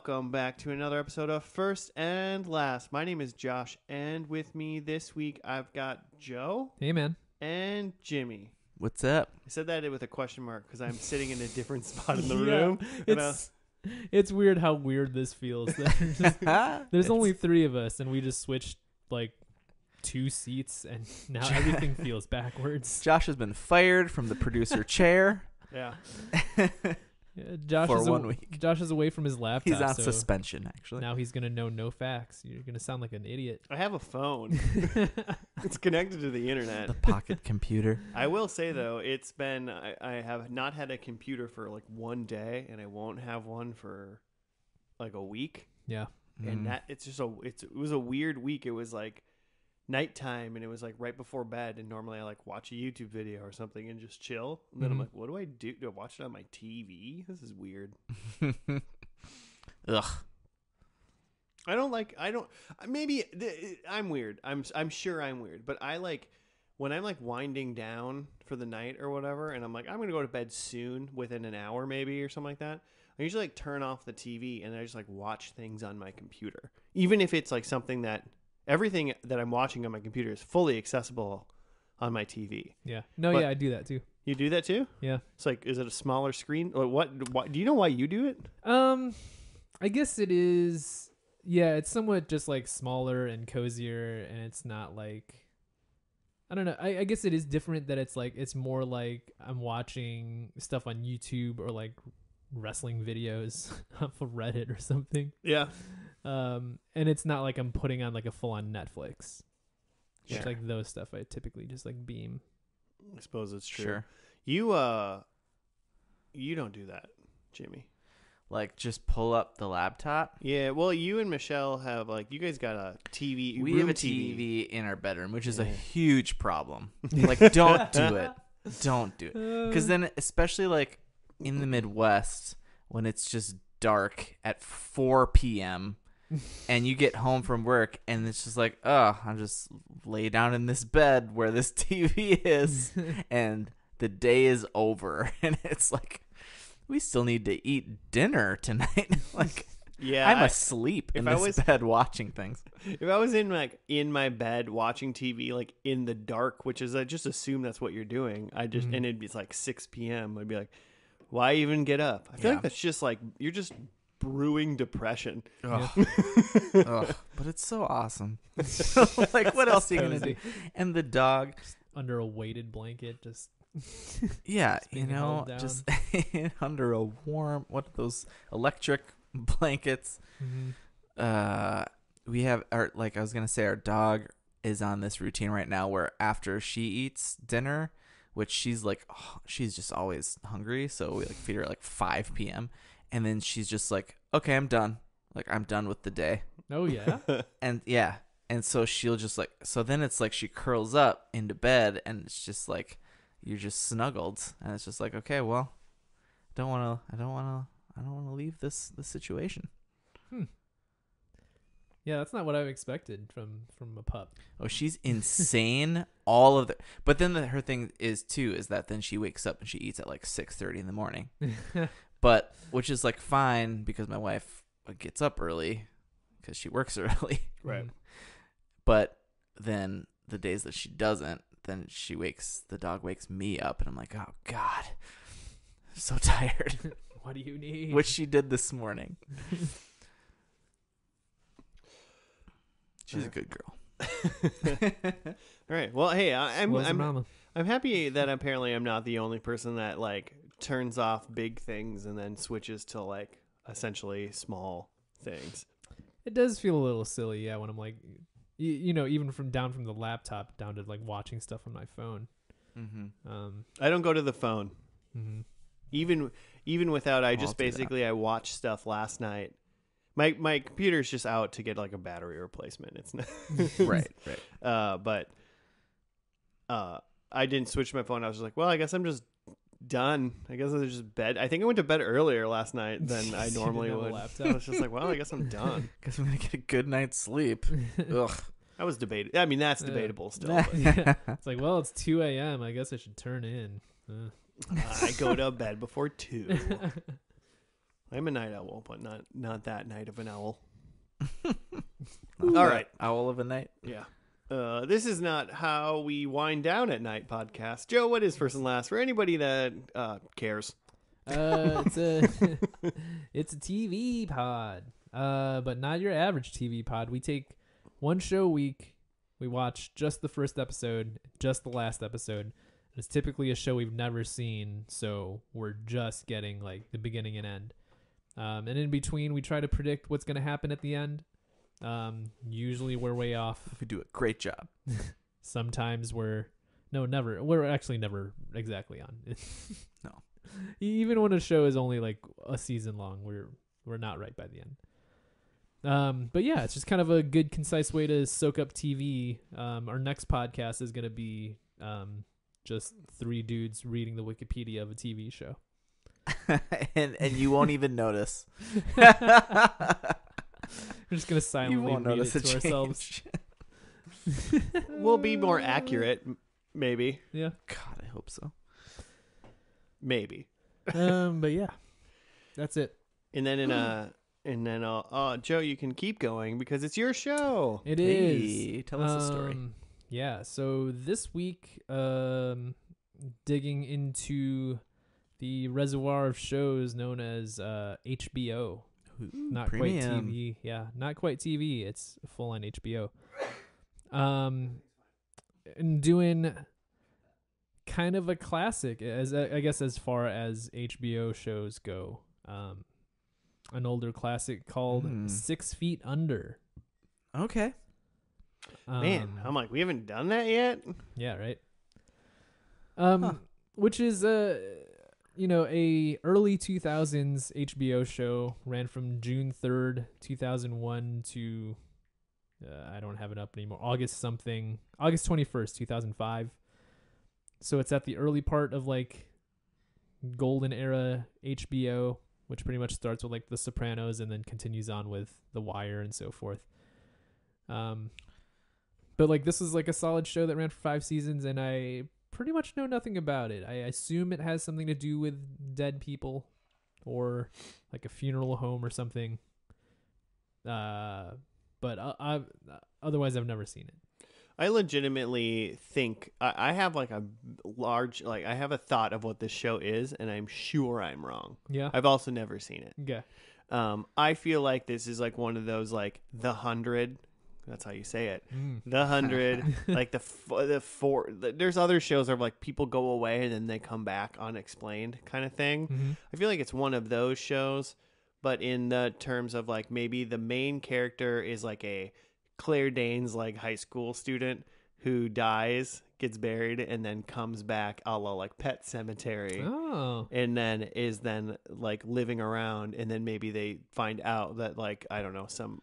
welcome back to another episode of First and Last. My name is Josh, and with me this week I've got Joe. Hey, man. And Jimmy. What's up? I said that with a question mark because I'm sitting in a different spot in the room. It's weird how weird this feels. There's only three of us, and we just switched like 2 seats, and now everything feels backwards. Josh has been fired from the producer chair. Yeah. Josh for is 1 week. Josh is away from his laptop. He's on so suspension, actually. now he's going to know no facts. You're going to sound like an idiot. I have a phone. It's connected to the internet. The pocket computer. I will say, though, it's been, I have not had a computer for like 1 day, and I won't have one for like a week. Yeah. And that it was a weird week. It was like nighttime, and it was like right before bed, and normally I like watch a YouTube video or something and just chill, and then I'm like, what do I do? Do I watch it on my TV? This is weird. Ugh. I'm weird. I'm sure I'm weird, but I like when I'm like winding down for the night or whatever, and I'm like, I'm gonna go to bed soon, within an hour maybe or something like that. I usually like turn off the TV and I just like watch things on my computer, even if it's like something that everything that I'm watching on my computer is fully accessible on my TV. Yeah. No, But- yeah, I do that too. You do that too? Yeah. It's like, is it a smaller screen? Or what? Do you know why you do it? I guess it is. Yeah, it's somewhat just like smaller and cozier, and it's not like, I don't know. I guess it is different that it's like, it's more like I'm watching stuff on YouTube or like wrestling videos off of Reddit or something. Yeah. And it's not like I'm putting on like a full on Netflix. Sure. It's like those stuff I typically just like beam. I suppose it's true. Sure. You don't do that, Jimmy. Like, just pull up the laptop. Yeah, well, you and Michelle have, like, you guys got a TV. We room have a TV in our bedroom, which is a Yeah. huge problem. Like, don't do it. Don't do it. Because then, especially like in the Midwest, when it's just dark at 4 p.m., and you get home from work, and it's just like, oh, I'll just lay down in this bed where this TV is, and the day is over. And it's like, we still need to eat dinner tonight. Like, Yeah, I'm asleep in if I this was- bed watching things. If I was in my bed watching TV, like in the dark, which is, I just assume that's what you're doing. And it'd be like 6 p.m. I'd be like, why even get up? I feel like that's just like, you're just brewing depression. Ugh. Ugh. But it's so awesome. Like, what else are you going to do? And the dog. Under a weighted blanket, just Yeah, being held down. just under a warm, what are those electric blankets? We have our, like I was gonna say, our dog is on this routine right now where after she eats dinner, which she's like, she's just always hungry, so we like feed her at like 5 p.m. and then she's just like, okay, I'm done. Like, I'm done with the day. Oh yeah. And yeah, and so she'll just like, so then it's like she curls up into bed, and it's just like you're just snuggled, and it's just like, okay, well, I don't want to leave this situation. Yeah, that's not what I expected from a pup. Oh, she's insane. But then her thing is that then she wakes up and she eats at like 6:30 in the morning. But which is like fine because my wife gets up early because she works early. Right. But then the days that she doesn't, then the dog wakes me up, and I'm like, oh God, I'm so tired. What do you need? Which she did this morning. She's a good girl. All right. Well, hey, I'm mama. I'm happy that apparently I'm not the only person that like turns off big things and then switches to like essentially small things. It does feel a little silly, yeah, when I'm like, you know, even from the laptop down to like watching stuff on my phone. I don't go to the phone. Even without, I just do that. basically I watched stuff last night. My computer's just out to get like a battery replacement. It's not Right. but I didn't switch my phone. I was just like, well, I guess I'm just done. I guess I just bed. I think I went to bed earlier last night than I normally didn't have would. a laptop. I was just like, well, I guess I'm done. Guess I'm gonna get a good night's sleep. Ugh. I was debating. I mean, that's debatable still. But Yeah. It's like, well, it's 2 a.m. I guess I should turn in. I go to bed before 2. I'm a night owl, but not that night of an owl. Not All that right. Owl of a night. Yeah. This is not how we wind down at night podcast. Joe, what is first and last for anybody that cares? It's a it's a TV pod, but not your average TV pod. We take one show a week. We watch just the first episode, just the last episode. It's typically a show we've never seen, so we're just getting like the beginning and end. And in between, we try to predict what's going to happen at the end. Usually we're way off. We do a great job. Sometimes never. We're actually never exactly on. No. Even when a show is only like a season long, we're not right by the end. But yeah, it's just kind of a good, concise way to soak up TV. Our next podcast is going to be just 3 dudes reading the Wikipedia of a TV show. and you won't even notice. We're just going to silently read it to ourselves. We'll be more accurate, maybe. Yeah. God, I hope so. Maybe. But yeah, that's it. And then Joe, you can keep going because it's your show. It Hey, is. tell us a story. Yeah. So this week, digging into the reservoir of shows known as HBO. Not Premium. quite TV. Yeah, not quite TV. It's full on HBO. And doing kind of a classic, as I guess, as far as HBO shows go. An older classic called 6 Feet Under. Okay. Man, I'm like, we haven't done that yet. Yeah, right. Which is a early 2000s HBO show, ran from June 3rd, 2001 to I don't have it up anymore. August 21st, 2005. So it's at the early part of like golden era HBO, which pretty much starts with like The Sopranos and then continues on with The Wire and so forth. But like this is like a solid show that ran for 5 seasons, and I pretty much know nothing about it. I assume it has something to do with dead people or like a funeral home or something. But otherwise I've never seen it. I legitimately think I have like a large, like I have a thought of what this show is, and I'm sure I'm wrong. Yeah. I've also never seen it. Yeah. I feel like this is like one of those like The 100. That's how you say it. The 100, like the four. There's other shows where like people go away and then they come back unexplained kind of thing. Mm-hmm. I feel like it's one of those shows, but in the terms of like maybe the main character is like a Claire Danes like high school student who dies, gets buried, and then comes back a la like Pet Sematary. Oh. And then is then like living around, and then maybe they find out that like I don't know some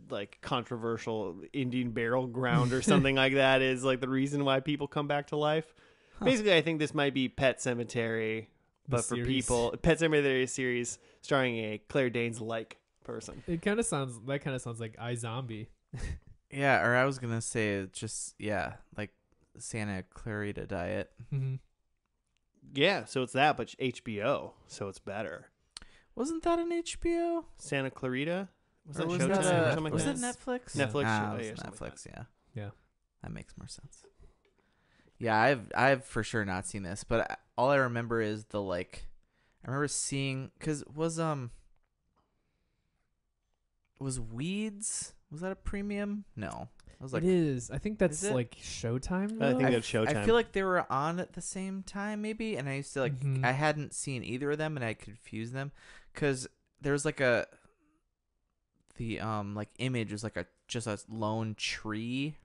like controversial Indian burial ground or something like that is like the reason why people come back to life. Basically, I think this might be Pet Sematary, but for people, Pet Sematary series starring a Claire Danes like person. It kind of sounds like iZombie. Yeah, or I was gonna say just like Santa Clarita Diet. Mm-hmm. Yeah, so it's that, but HBO, so it's better. Wasn't that an HBO? Santa Clarita? Was Or that was Showtime that or something like was that? it Netflix? Netflix, Ah, yeah, it was something like Netflix. Yeah. Yeah. That makes more sense. Yeah, I've for sure not seen this, but all I remember is the like. I remember seeing because was Weeds, was that a premium? No, I was like, it is. I think that's is it? like Showtime. I though? think that's Showtime. I feel like they were on at the same time, maybe, and I used to like Mhm. I hadn't seen either of them, and I confused them because there was like the like image was like just a lone tree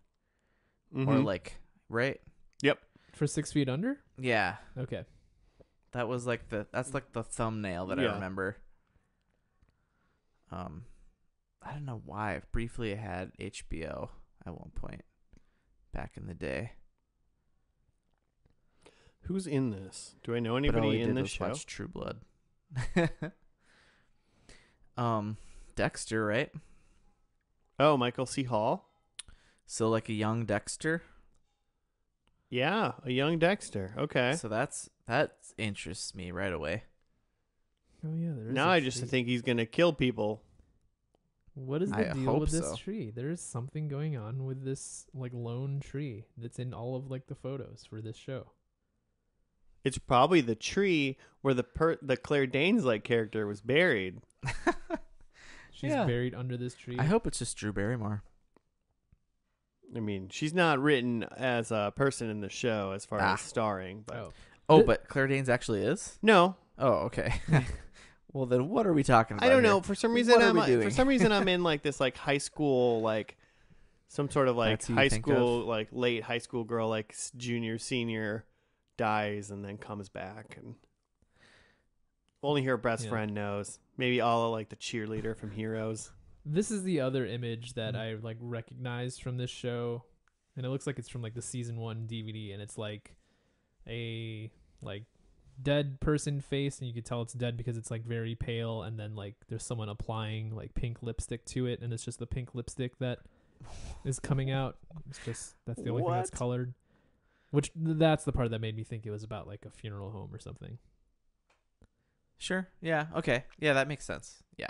or Mhm. like right. Yep. For 6 Feet Under. Yeah, Okay. that was like that's like the thumbnail that I Yeah. remember. I don't know why. Briefly, I had HBO at one point back in the day. Who's in this? Do I know But all anybody we in did this was show? watch True Blood. Dexter, right? Oh, Michael C. Hall. So like a young Dexter. Yeah, a young Dexter. Okay. So that interests me right away. Oh yeah, there is. Now a I just tree. think he's gonna kill people. What is the I deal hope with this so. tree? There is something going on with this like lone tree that's in all of like the photos for this show. It's probably the tree where the Claire Danes like character was buried. She's Yeah. buried under this tree. I hope it's just Drew Barrymore. I mean, she's not written as a person in the show as far as starring, but Oh, Oh, Th- but Claire Danes actually is? no, Oh, okay. Well, then what are we talking about I don't here? know. For some reason, What are we for doing? some reason I'm in like this like high school like some sort of like That's who you high think school like late high school girl like junior senior dies and then comes back and only her best Yeah. friend knows. Maybe all of, like the cheerleader from Heroes. this is the other image that Mhm. I like recognized from this show, and it looks like it's from like the season 1 DVD, and it's like a like dead person face, and you could tell it's dead because it's like very pale, and then like there's someone applying like pink lipstick to it, and it's just the pink lipstick that is coming out. It's just that's the only thing that's What? colored. Which that's the part that made me think it was about like a funeral home or something. Sure. Yeah. Okay. Yeah, that makes sense. Yeah.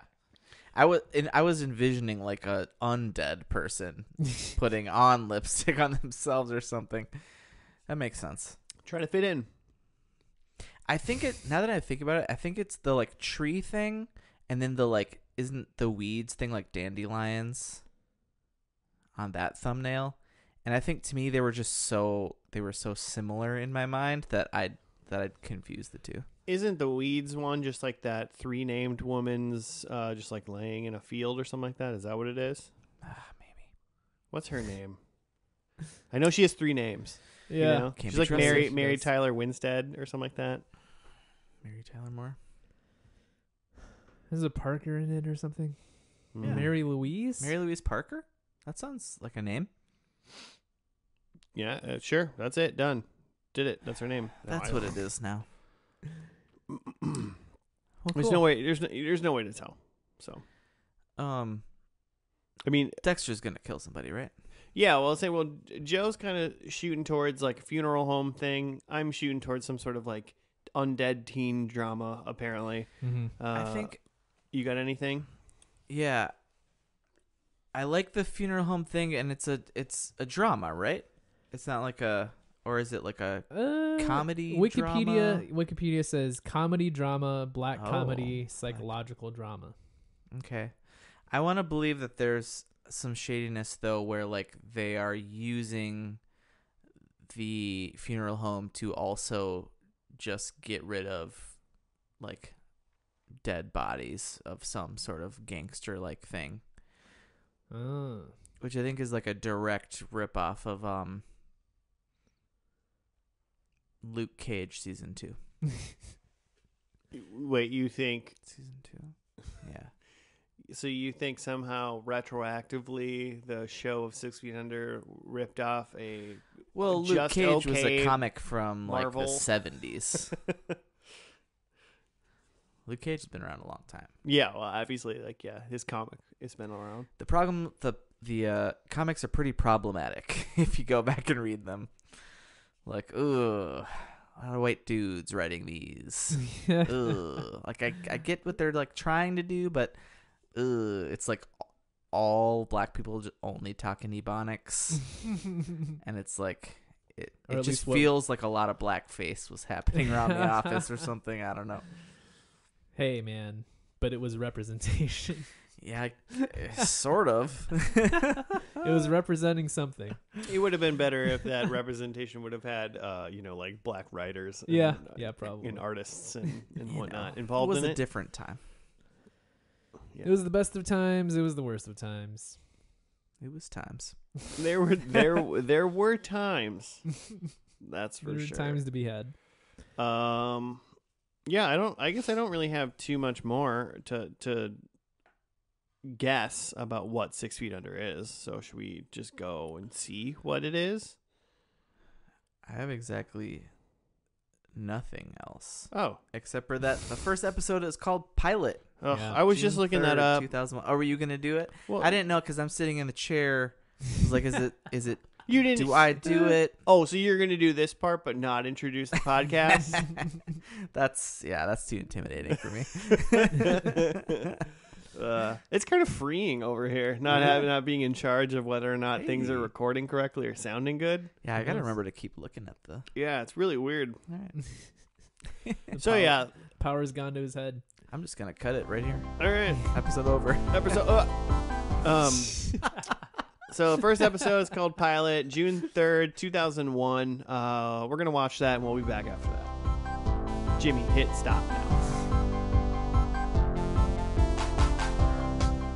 I was envisioning like a undead person putting on lipstick on themselves or something. That makes sense. Try to fit in. I think now that I think about it, I think it's the like tree thing, and then the like isn't the weeds thing like dandelions on that thumbnail. And I think to me they were so similar in my mind that I'd confuse the two. Isn't the weeds one just like that 3 named woman's just like laying in a field or something like that? Is that what it is? Maybe. What's her name? I know she has 3 names. Yeah. You know? Can't She's be like trusted. Mary Yes. Tyler Winstead or something like that. Mary Tyler Moore. There's a Parker in it or something. Mm. Mary Louise? Mary Louise Parker? That sounds like a name. Yeah, sure. That's it. Done. Did it. That's her name. That's what it is now. There's no way. There's no way to tell. So I mean, Dexter's gonna kill somebody, right? yeah. Well, I'll say. Well, Joe's kind of shooting towards like a funeral home thing. I'm shooting towards some sort of like undead teen drama. Apparently, Mm-hmm. I think, you got anything? yeah. I like the funeral home thing, and it's a drama, right? It's not like or is it like a comedy drama? Wikipedia says comedy drama, black Oh, comedy, psychological drama. Okay. I want to believe that there's some shadiness though, where like they are using the funeral home to also just get rid of like dead bodies of some sort of gangster like thing, Oh. which I think is like a direct ripoff of Luke Cage season 2. Wait, you think? Season 2. Yeah. So you think somehow retroactively the show of 6 Feet Under ripped off a Well, Luke Just Cage was okay a comic from Marvel. like the 70s. Luke Cage has been around a long time. Yeah, well, obviously, like, yeah, his comic has been around. The problem, the comics are pretty problematic if you go back and read them. Like, ugh, a lot of white dudes writing these. Ugh. Like, I get what they're like trying to do, but it's like all black people just only talk in Ebonics, and it's like it Or at just least what- feels like a lot of blackface was happening around the office or something. I don't know. Hey, man. But it was representation. Yeah, sort of. It was representing something. It would have been better if that representation would have had, like black writers. And, Yeah. Yeah, probably. and artists and You whatnot know, involved it was in a it. different time. Yeah. It was the best of times. It was the worst of times. It was times. There were times. That's for There were sure. times to be had. Yeah, I guess I don't really have too much more to guess about what 6 Feet Under is. So should we just go and see what it is? I have exactly nothing else Oh, except for that the first episode is called Pilot. oh Yeah. I was just June looking that 3rd, up. 2001. Oh, were you gonna do it? Well, I didn't know because I'm sitting in the chair. I was like, is it You didn't. Do I do it? Oh, so you're gonna do this part, but not introduce the podcast? That's too intimidating for me. It's kind of freeing over here, not being in charge of whether or not things are recording correctly or sounding good. Yeah, I gotta remember to keep looking at the. Yeah, it's really weird. All right. So yeah, Power's gone to his head. I'm just gonna cut it right here. all right. Episode over. So the first episode is called Pilot, June 3rd, 2001. We're gonna watch that and we'll be back after that. Jimmy, hit stop now.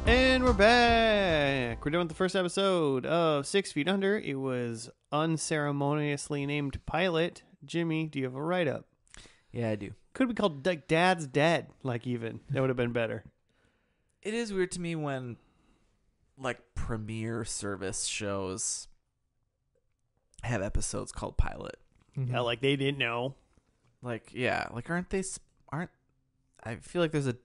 And we're back. We're doing the first episode of 6 Feet Under. It was unceremoniously named Pilot. Jimmy, do you have a write-up? Yeah, I do. Could be called like Dad's Dead, like even. That would have been better. It is weird to me when, like, premiere service shows have episodes called Pilot. Mm-hmm. Yeah, like they didn't know. Like, yeah, like aren't I feel like there's a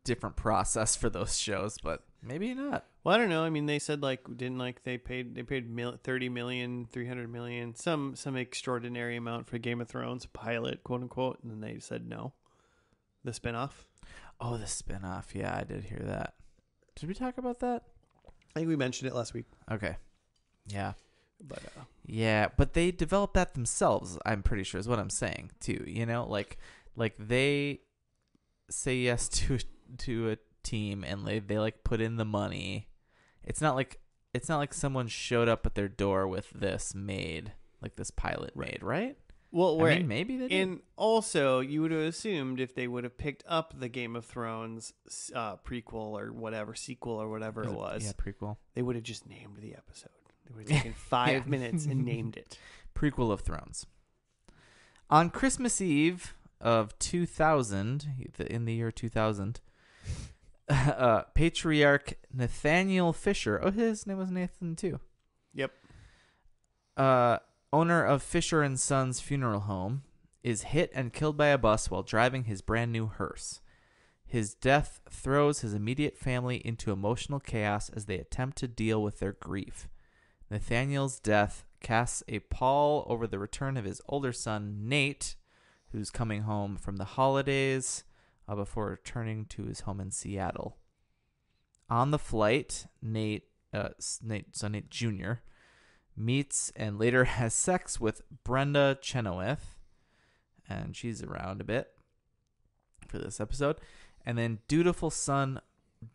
different process for those shows, but maybe not. Well, I don't know. I mean, they said they paid 30 million, 300 million, some extraordinary amount for Game of Thrones pilot, quote unquote, and then they said no. The spinoff. Oh, the spinoff. Yeah, I did hear that. Did we talk about that? I think we mentioned it last week. Okay. Yeah. But Yeah, but they developed that themselves, I'm pretty sure, is what I'm saying, too. You know, like they say yes to a team and they like put in the money. It's not like someone showed up at their door with this made, like this pilot made, right? Well, I mean, maybe they did. And also, you would have assumed if they would have picked up the Game of Thrones prequel or whatever, sequel or whatever it was, yeah, prequel. they would have just named the episode. They would have taken 5 minutes and named it. Prequel of Thrones. On Christmas Eve of 2000, in the year 2000, Patriarch Nathaniel Fisher, oh, his name was Nathan too. Yep. Owner of Fisher & Sons Funeral Home, is hit and killed by a bus while driving his brand new hearse. His death throws his immediate family into emotional chaos as they attempt to deal with their grief. Nathaniel's death casts a pall over the return of his older son, Nate, who's coming home from the holidays before returning to his home in Seattle. On the flight, Nate Jr., meets and later has sex with Brenda Chenoweth, and she's around a bit for this episode. And then dutiful son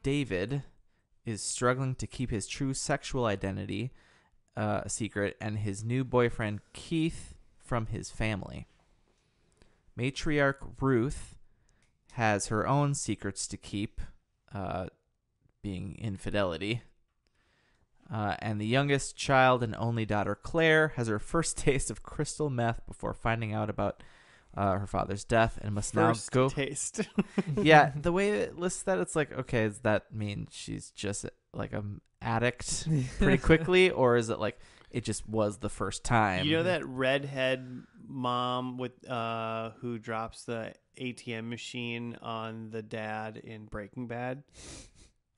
David is struggling to keep his true sexual identity a secret, and his new boyfriend Keith from his family. Matriarch Ruth has her own secrets to keep, being infidelity. And the youngest child and only daughter, Claire, has her first taste of crystal meth before finding out about her father's death and must now go. Taste. Yeah, the way it lists that, it's like, okay, does that mean she's just like an addict pretty quickly, or is it like it just was the first time? You know that redhead mom with who drops the ATM machine on the dad in Breaking Bad?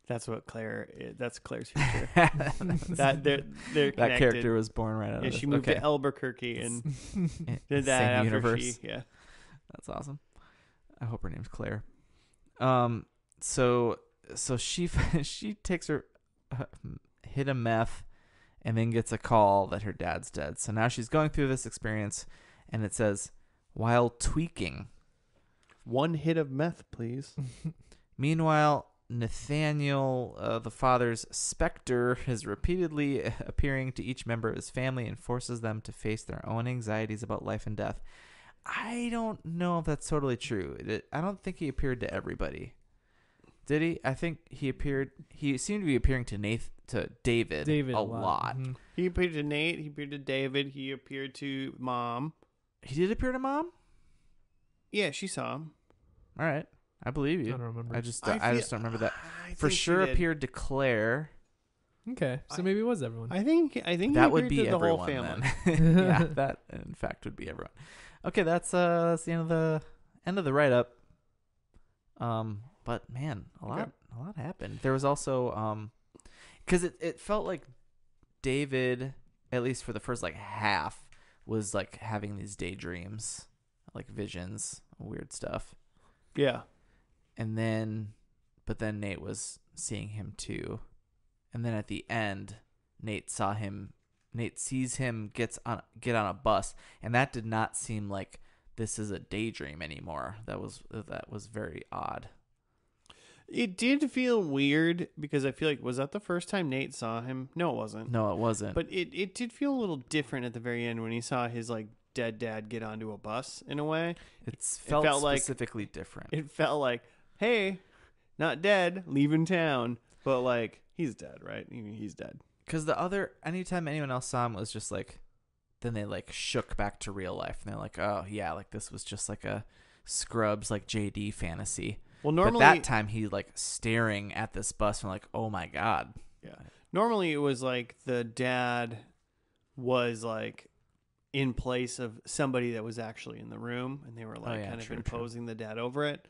That's what Claire is. That's Claire's future. They're that connected. character was born right out of she moved to Albuquerque and did that same after universe. yeah. That's awesome. I hope her name's Claire. So she takes her hit a meth and then gets a call that her dad's dead. So now she's going through this experience, and it says, while tweaking. 1 hit of meth, please. Meanwhile, Nathaniel, the father's specter, is repeatedly appearing to each member of his family and forces them to face their own anxieties about life and death. I don't know if that's totally true. I don't think he appeared to everybody. Did he? I think he seemed to be appearing to David a lot. Mm-hmm. He appeared to Nate. He appeared to David. He appeared to Mom. He did appear to Mom? Yeah, she saw him. All right. I believe you. I don't remember. I just don't remember that. I For think sure she did. appeared to Claire. Okay, so maybe it was everyone. I think That would be the everyone whole family. then. Yeah, that in fact would be everyone. Okay, that's the end of the write up. But man, a lot happened. There was also because it felt like David at least for the first like half, was like having these daydreams, like visions, weird stuff. Yeah. And then, but then Nate was seeing him too. And then at the end, Nate sees him get on a bus, and that did not seem like this is a daydream anymore. That was very odd. It did feel weird because I feel like, was that the first time Nate saw him? No, it wasn't. No, it wasn't. But it did feel a little different at the very end when he saw his like dead dad get onto a bus in a way. It felt specifically different. It felt like, hey, not dead, leaving town, but like he's dead, right? He's dead. Because anytime anyone else saw him, it was just like, then they like shook back to real life, and they're like, oh yeah, like this was just like a Scrubs like JD fantasy. Well, normally, but that time he like staring at this bus and like, oh my god. Yeah. Normally it was like the dad was like in place of somebody that was actually in the room, and they were like imposing the dad over it.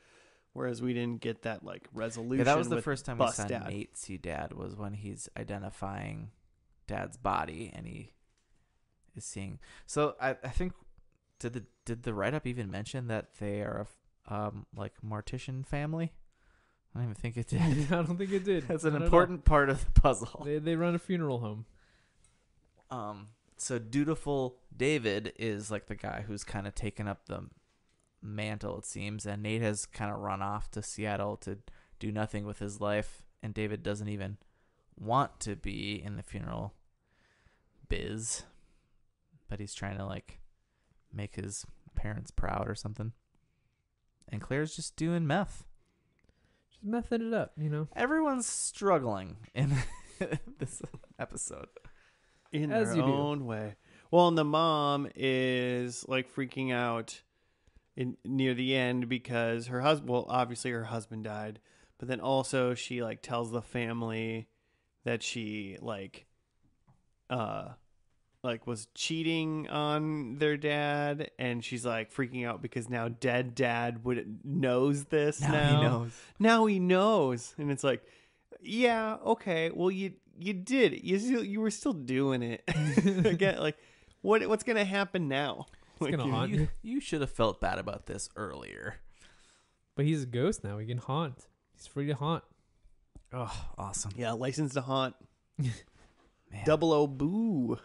Whereas we didn't get that like resolution. Yeah, that was the first time we saw dad. Nate see dad, was when he's identifying dad's body and he is seeing. So I think did the write up even mention that they are a like mortician family? I don't even think it did. I don't think it did. That's an important part of the puzzle. They run a funeral home. So dutiful David is like the guy who's kind of taken up the mantle, it seems, and Nate has kind of run off to Seattle to do nothing with his life, and David doesn't even want to be in the funeral biz, but he's trying to like make his parents proud or something. And Claire's just doing meth. Just mething it up, you know. Everyone's struggling in this episode. In their own way. Well, and the mom is like freaking out near the end because her husband, well, obviously her husband died, but then also she like tells the family that she like was cheating on their dad, and she's like freaking out because now dead dad knows this now. Now he knows. And it's like, yeah, okay, well you did it. You were still doing it. Again, like what's gonna happen now? It's gonna haunt you. You should have felt bad about this earlier. But he's a ghost now. He can haunt. He's free to haunt. Oh, awesome. Yeah, license to haunt. Man. Double O boo.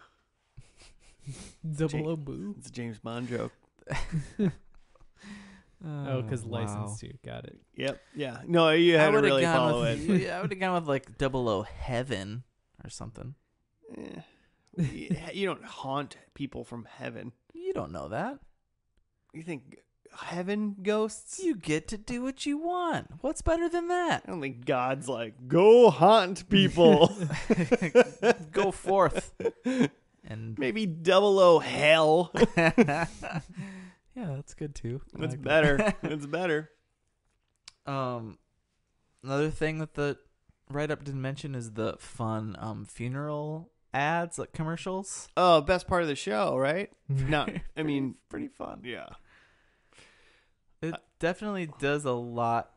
Double O boo. It's a James Bond joke. Oh, because license to. Got it. Yep. Yeah. No, you had to really follow it. Yeah, I would have gone with like Double O Heaven or something. You don't haunt people from heaven. You don't know that. You think heaven ghosts? You get to do what you want. What's better than that? I don't think God's like, go haunt people. Go forth. And maybe Double O hell. Yeah, that's good too. That's better. That's better. Another thing that the write-up didn't mention is the fun funeral ads, like commercials. Oh, best part of the show, right? No, I mean, pretty fun. Yeah. It definitely does a lot,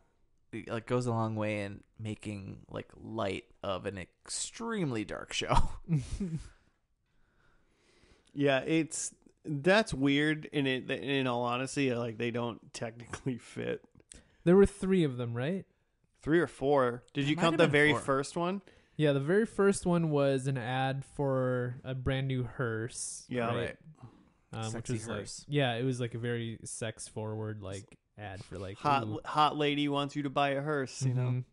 like goes a long way in making like light of an extremely dark show. Yeah, that's weird. In all honesty, like they don't technically fit. There were 3 of them, right? 3 or 4. Did you count the very first one? Yeah, the very first one was an ad for a brand new hearse. Yeah, right. Which was hearse. Like, yeah, it was like a very sex forward like ad for like hot lady wants you to buy a hearse, you know.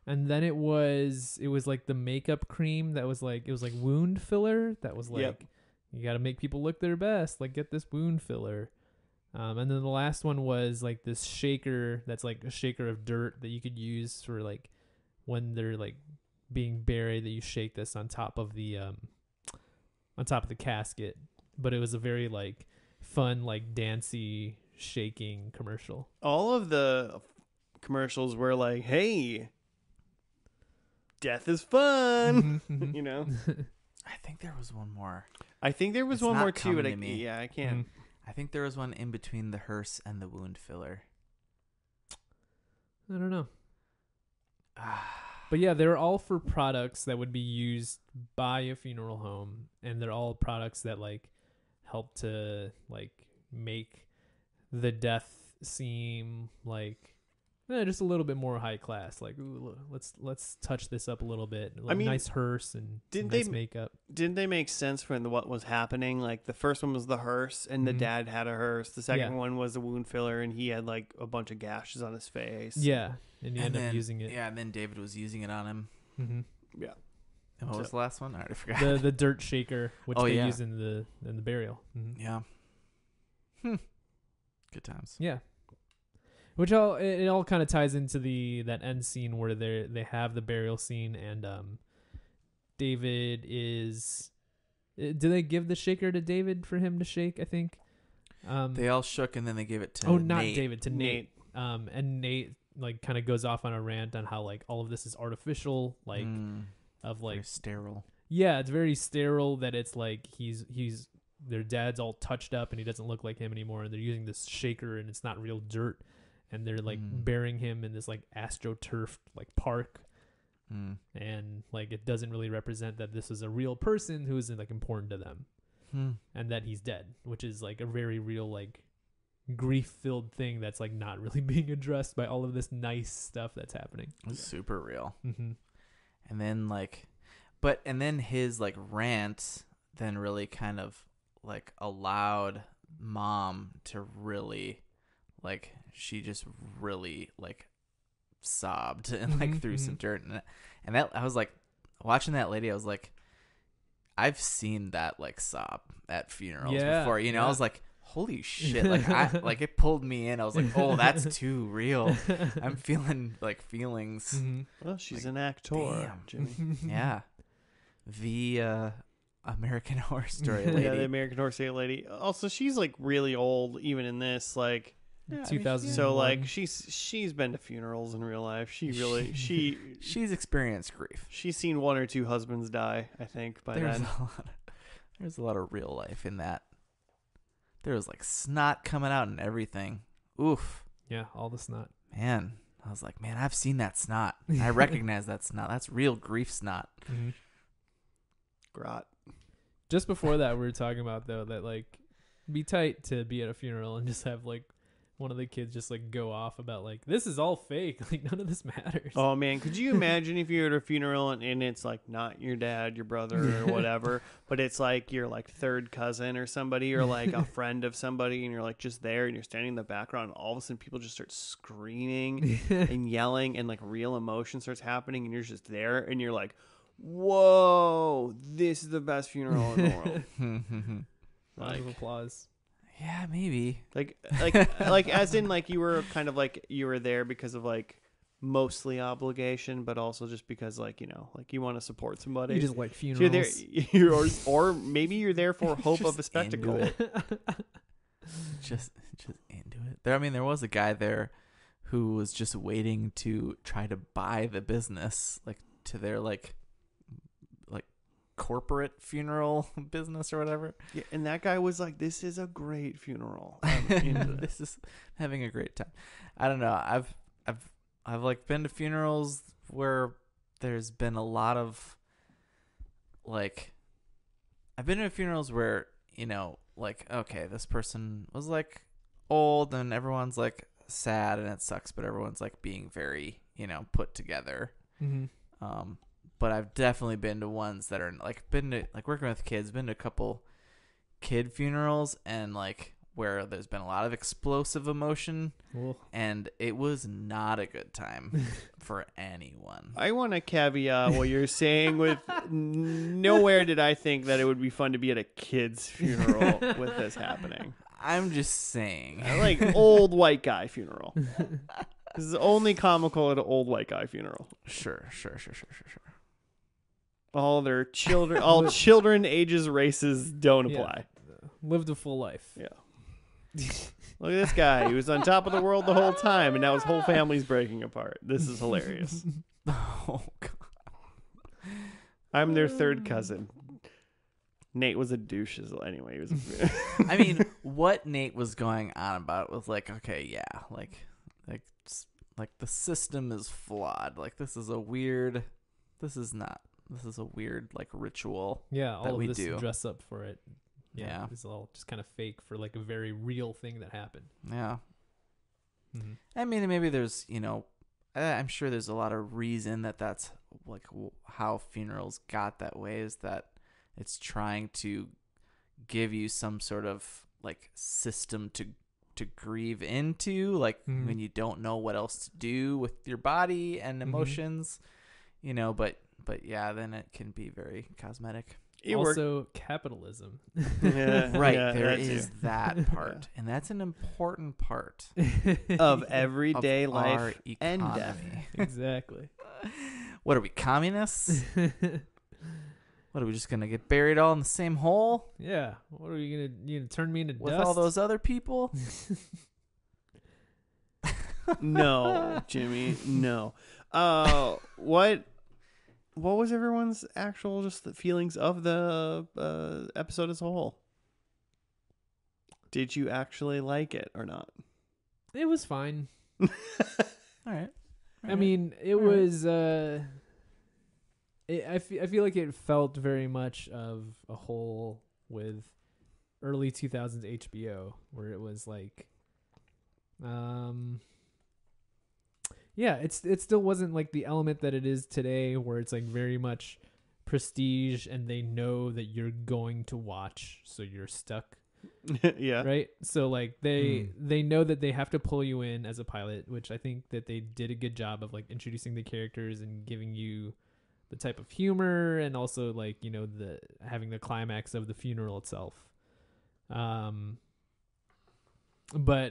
And then it was like the makeup cream that was like, it was like wound filler that was like, you got to make people look their best, like get this wound filler. And then the last one was like this shaker that's like a shaker of dirt that you could use for like when they're like being buried, that you shake this on top of the casket. But it was a very like fun, like dancey, shaking commercial. All of the commercials were like, hey, death is fun. You know. I think there was one more. I think there was one more too, but I can't. I think there was one in between the hearse and the wound filler. I don't know. But yeah, they're all for products that would be used by a funeral home, and they're all products that like help to like make the death seem like just a little bit more high class. Like, ooh, let's touch this up a little bit. Like, nice hearse and nice makeup. Didn't they make sense for what was happening? Like the first one was the hearse, and the dad had a hearse. The second one was a wound filler, and he had like a bunch of gashes on his face. Yeah, and he ended up using it. Yeah, and then David was using it on him. Mm-hmm. Yeah. And what was the last one? I already forgot. The dirt shaker, which they use in the burial. Mm-hmm. Yeah. Good times. Yeah. Which it all kind of ties into that end scene where they have the burial scene, and David is. Do they give the shaker to David for him to shake? I think. They all shook, and then they gave it to. Not David, to Nate. And Nate like kind of goes off on a rant on how like all of this is artificial, like of like very sterile. Yeah, it's very sterile. That it's like he's their dad's all touched up, and he doesn't look like him anymore, and they're using this shaker, and it's not real dirt. And they're like burying him in this like astroturf like park, and like it doesn't really represent that this is a real person who is like important to them, and that he's dead, which is like a very real like grief-filled thing that's like not really being addressed by all of this nice stuff that's happening. It's super real. Mm-hmm. And then and then his like rant then really kind of like allowed Mom to really like. She just really like sobbed and like threw some dirt and that I was like watching that lady. I was like, I've seen that like sob at funerals before. You know, I was like, holy shit! Like it pulled me in. I was like, oh, that's too real. I'm feeling like feelings. Mm-hmm. Well, she's an actor, damn. Jimmy. Yeah, the American Horror Story lady. Yeah, the American Horror Story lady. Also, she's like really old, even in this. Like. Yeah, 2000. So like she's been to funerals in real life. She's experienced grief. She's seen one or two husbands die, I think, by then. There's a lot of real life in that. There was like snot coming out and everything. Oof. Yeah, all the snot. Man, I was like, man, I've seen that snot. I recognize that snot. That's real grief snot. Mm-hmm. Grot. Just before that, we were talking about though that like be tight to be at a funeral and just have like one of the kids just like go off about like this is all fake, like none of this matters. Oh man, could you imagine if you're at a funeral and it's like not your dad, your brother or whatever, but it's like your like third cousin or somebody or like a friend of somebody, and you're like just there and you're standing in the background, and all of a sudden people just start screaming and yelling and like real emotion starts happening, and you're just there and you're like, whoa, this is the best funeral in the world. Round of applause. Yeah, maybe. Like as in like you were kind of like you were there because of like mostly obligation, but also just because like, you know, like you want to support somebody. You just like funerals. So you're there, or maybe you're there for hope of a spectacle. just into it. There was a guy there who was just waiting to try to buy the business, like to their like corporate funeral business or whatever. Yeah, and that guy was like, "This is a great funeral. This is having a great time." I don't know. I've like been to funerals where there's been a lot of like. I've been to funerals where, you know, like, okay, this person was like old and everyone's like sad and it sucks, but everyone's like being very, you know, put together. Mm-hmm. But I've definitely been to ones that are like been to like working with kids, been to a couple kid funerals and like where there's been a lot of explosive emotion. Ooh. And it was not a good time for anyone. I want to caveat what you're saying with nowhere did I think that it would be fun to be at a kid's funeral with this happening. I'm just saying. I like old white guy funeral. This is only comical at an old white guy funeral. Sure. All their children, all children, ages, races don't apply. Lived a full life. Yeah. Look at this guy. He was on top of the world the whole time, and now his whole family's breaking apart. This is hilarious. Oh, God. I'm their third cousin. Nate was a douche. Anyway, he was. I mean, what Nate was going on about was like, okay, yeah, like like the system is flawed. Like this is a weird like ritual. Yeah, all that of we this do. dress up for it. Yeah. It's all just kind of fake for like a very real thing that happened. Yeah. Mm-hmm. I mean, maybe there's, I'm sure there's a lot of reason that's like how funerals got that way, is that it's trying to give you some sort of like system to grieve into, like when you don't know what else to do with your body and emotions, but yeah, then it can be very cosmetic. Also, capitalism. Yeah, Right, yeah, there that is too. that part, and that's an important part Of everyday of life our and economy. death. Exactly. What are we, communists? What are we just gonna get buried all in the same hole Yeah. What are you gonna turn me into with dust? all those other people? No, Jimmy, no. What was everyone's actual just the feelings of the episode as a whole? Did you actually like it or not? It was fine. All right. I mean, it was. I feel like it felt very much of a whole with early 2000s HBO, where it was like, yeah, it still wasn't like the element that it is today, where it's like very much prestige, and they know that you're going to watch, so you're stuck. Yeah. Right. So like they know that they have to pull you in as a pilot, which I think that they did a good job of like introducing the characters and giving you the type of humor, and also like, the having the climax of the funeral itself. But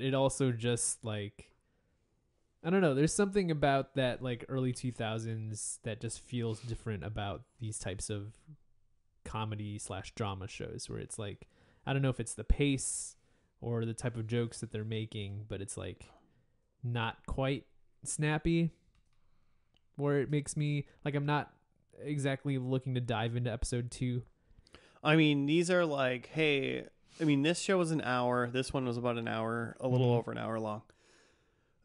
it also just like, I don't know, there's something about that like early 2000s that just feels different about these types of comedy/drama shows, where it's like, I don't know if it's the pace or the type of jokes that they're making, but it's like not quite snappy, where it makes me like, I'm not exactly looking to dive into episode 2. I mean, these are like, hey, this show was an hour. This one was about an hour, a little over an hour long.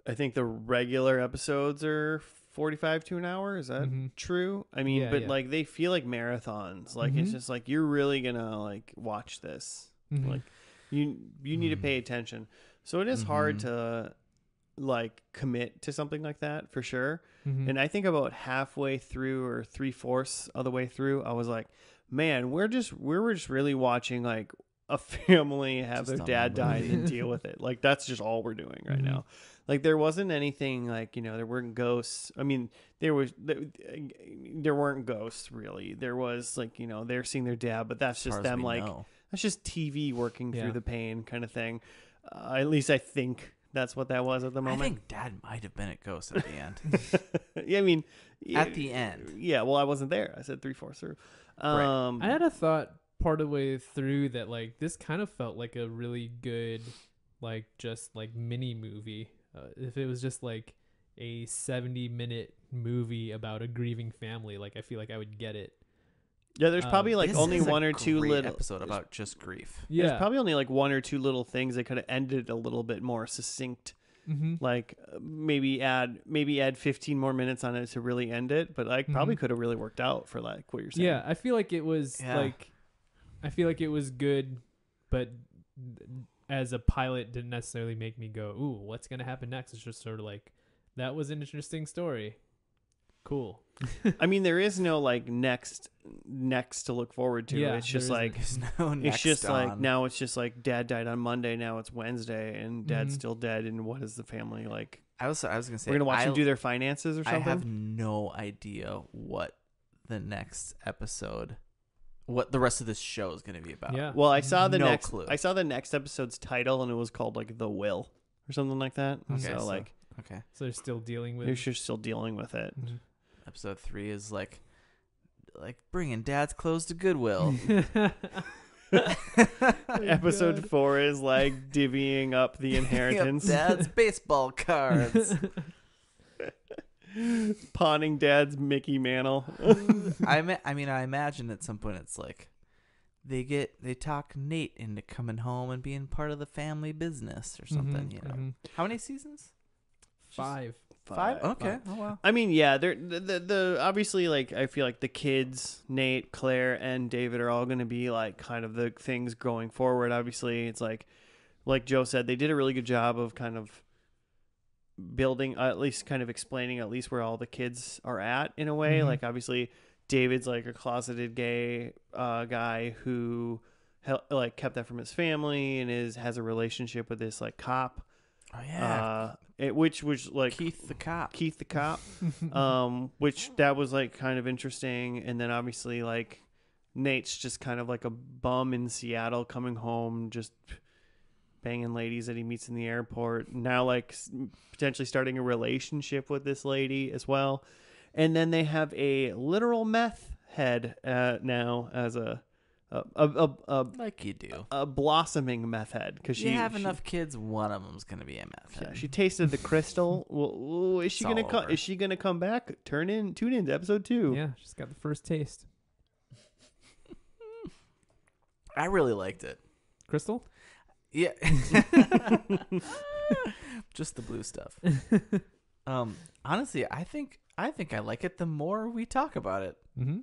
I think the regular episodes are 45 to an hour. Is that true? Yeah. Like they feel like marathons. Like it's just like, you're really gonna like watch this. Like you need to pay attention. So it is hard to like commit to something like that for sure. And I think about halfway through or 3/4 of the way through, I was like, man, we're just really watching like a family have Just their a dad die movie. and deal with it. Like that's just all we're doing right now. Like there wasn't anything like, there weren't ghosts. I mean, there weren't ghosts really. There was like, they're seeing their dad, but that's just them like, that's just TV working through the pain kind of thing. At least I think that's what that was at the moment. I think Dad might have been a ghost at the end. Yeah, At the end. Yeah, well, I wasn't there. I said 3/4 through. I had a thought part of the way through that like this kind of felt like a really good like just like mini movie. If it was just like a 70-minute movie about a grieving family, like I feel like I would get it. Yeah, there's probably like This only is a one or two great little episode about just grief. Yeah. There's probably only like one or two little things that could have ended a little bit more succinct. Like maybe add 15 more minutes on it to really end it, but like probably could have really worked out for like what you're saying. Yeah, I feel like it was I feel like it was good, but as a pilot didn't necessarily make me go, ooh, what's going to happen next? It's just sort of like, that was an interesting story. Cool. I mean, there is no like next to look forward to. Yeah, It's just there like, There's no next it's just like, on. now it's just like dad died on Monday. Now it's Wednesday and dad's still dead. And what is the family like? I was going to say, We're going to watch them do their finances or something. I have no idea what the next episode, what the rest of this show is going to be about. Yeah. Well, I saw the No next. clue. I saw the next episode's title, and it was called like The Will or something like that. Okay, So like, okay. So they're still dealing with you're just still dealing with it. Episode 3 is like bringing dad's clothes to Goodwill. Episode 4 is like divvying up the inheritance, Dad's baseball cards. pawning dad's Mickey Mantle. I imagine at some point it's like they talk Nate into coming home and being part of the family business or something. How many seasons? 5. 5? Okay. Oh wow. I mean, yeah, they're the obviously, like, I feel like the kids, Nate, Claire, and David are all going to be like kind of the things going forward. Obviously, it's like Joe said, they did a really good job of kind of building, at least kind of explaining at least where all the kids are at in a way. Mhm. Like, obviously, David's like a closeted gay guy who like kept that from his family and has a relationship with this like cop. Oh yeah. Which was like Keith the cop. Which that was like kind of interesting. And then obviously like Nate's just kind of like a bum in Seattle coming home, just banging ladies that he meets in the airport. Now like potentially starting a relationship with this lady as well. And then they have a literal meth head now as a Like you do. a blossoming meth head because You have enough kids, one of them's gonna be a meth head. she tasted the crystal. Well, is she It's gonna all come? over. Is she gonna come back? Tune in to episode 2. Yeah, she's got the first taste. I really liked it. Crystal? Yeah. Just the blue stuff. Honestly, I think I like it the more we talk about it. Mm-hmm.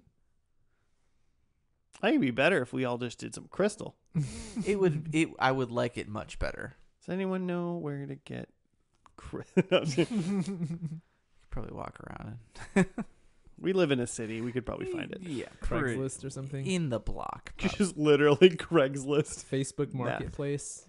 I think it'd be better if we all just did some crystal. I would like it much better. Does anyone know where to get Probably walk around We live in a city. We could probably find it. Yeah, Craigslist or something. in the block. Just literally Craigslist. Facebook Marketplace.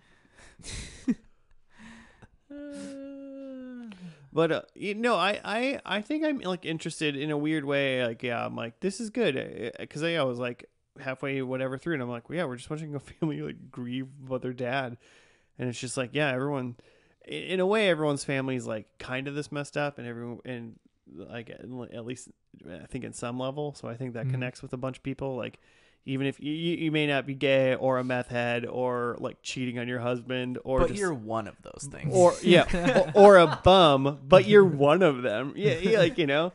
But I think I'm like interested in a weird way. Like, yeah, I'm like, this is good because I was like halfway whatever through, and I'm like, well, yeah, we're just watching a family like grieve about their dad, and it's just like, yeah, everyone, in a way, everyone's family is like kind of this messed up, and everyone, and like at least I think in some level. So I think that connects with a bunch of people. Like, even if you may not be gay or a meth head or like cheating on your husband or But just, you're one of those things. or yeah, or a bum, but you're one of them. Yeah, like, you know,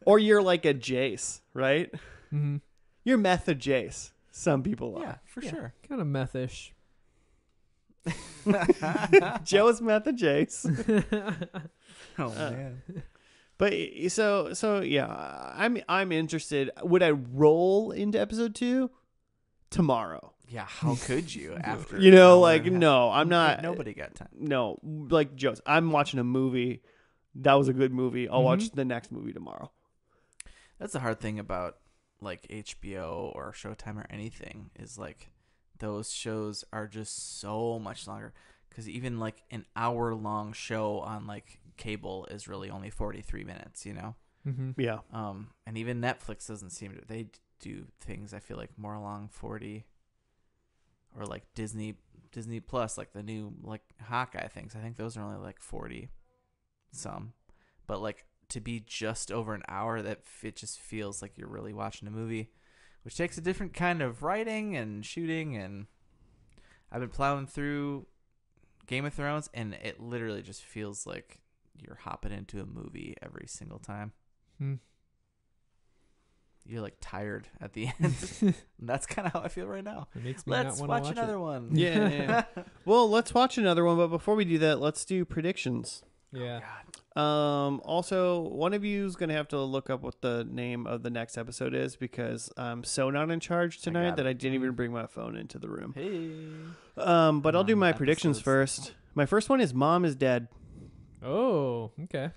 or you're like a Jace, right? Mm-hmm. You're meth a Jace. Some people yeah, are. for sure. Kind of methish. Joe's meth a Jace. Oh man. But so yeah, I'm interested. Would I roll into episode 2 tomorrow? Yeah, how could you after? You know, an hour like, and a half? no, I'm not. Nobody got time. No, like Joe's. I'm watching a movie. That was a good movie. I'll watch the next movie tomorrow. That's the hard thing about like HBO or Showtime or anything is like those shows are just so much longer because even like an hour-long show on like cable is really only 43 minutes, you know? Mm-hmm. Yeah. And even Netflix doesn't seem to, they do things I feel like more along 40 or like Disney Plus, like the new like Hawkeye things. I think those are only like 40 some, but like to be just over an hour, that it just feels like you're really watching a movie, which takes a different kind of writing and shooting. And I've been plowing through Game of Thrones, and it literally just feels like you're hopping into a movie every single time. You're like tired at the end. And that's kind of how I feel right now. It makes me Let's not want watch to watch another one. Yeah. Well, let's watch another one. But before we do that, let's do predictions. it. Yeah. Also, one of you is going to have to look up what the name of the next episode is because I'm so not in charge tonight got that it. I didn't even bring my phone into the room. Hey. But I'll do my predictions Episodes. first. My first one is Mom is Dead. Oh, okay.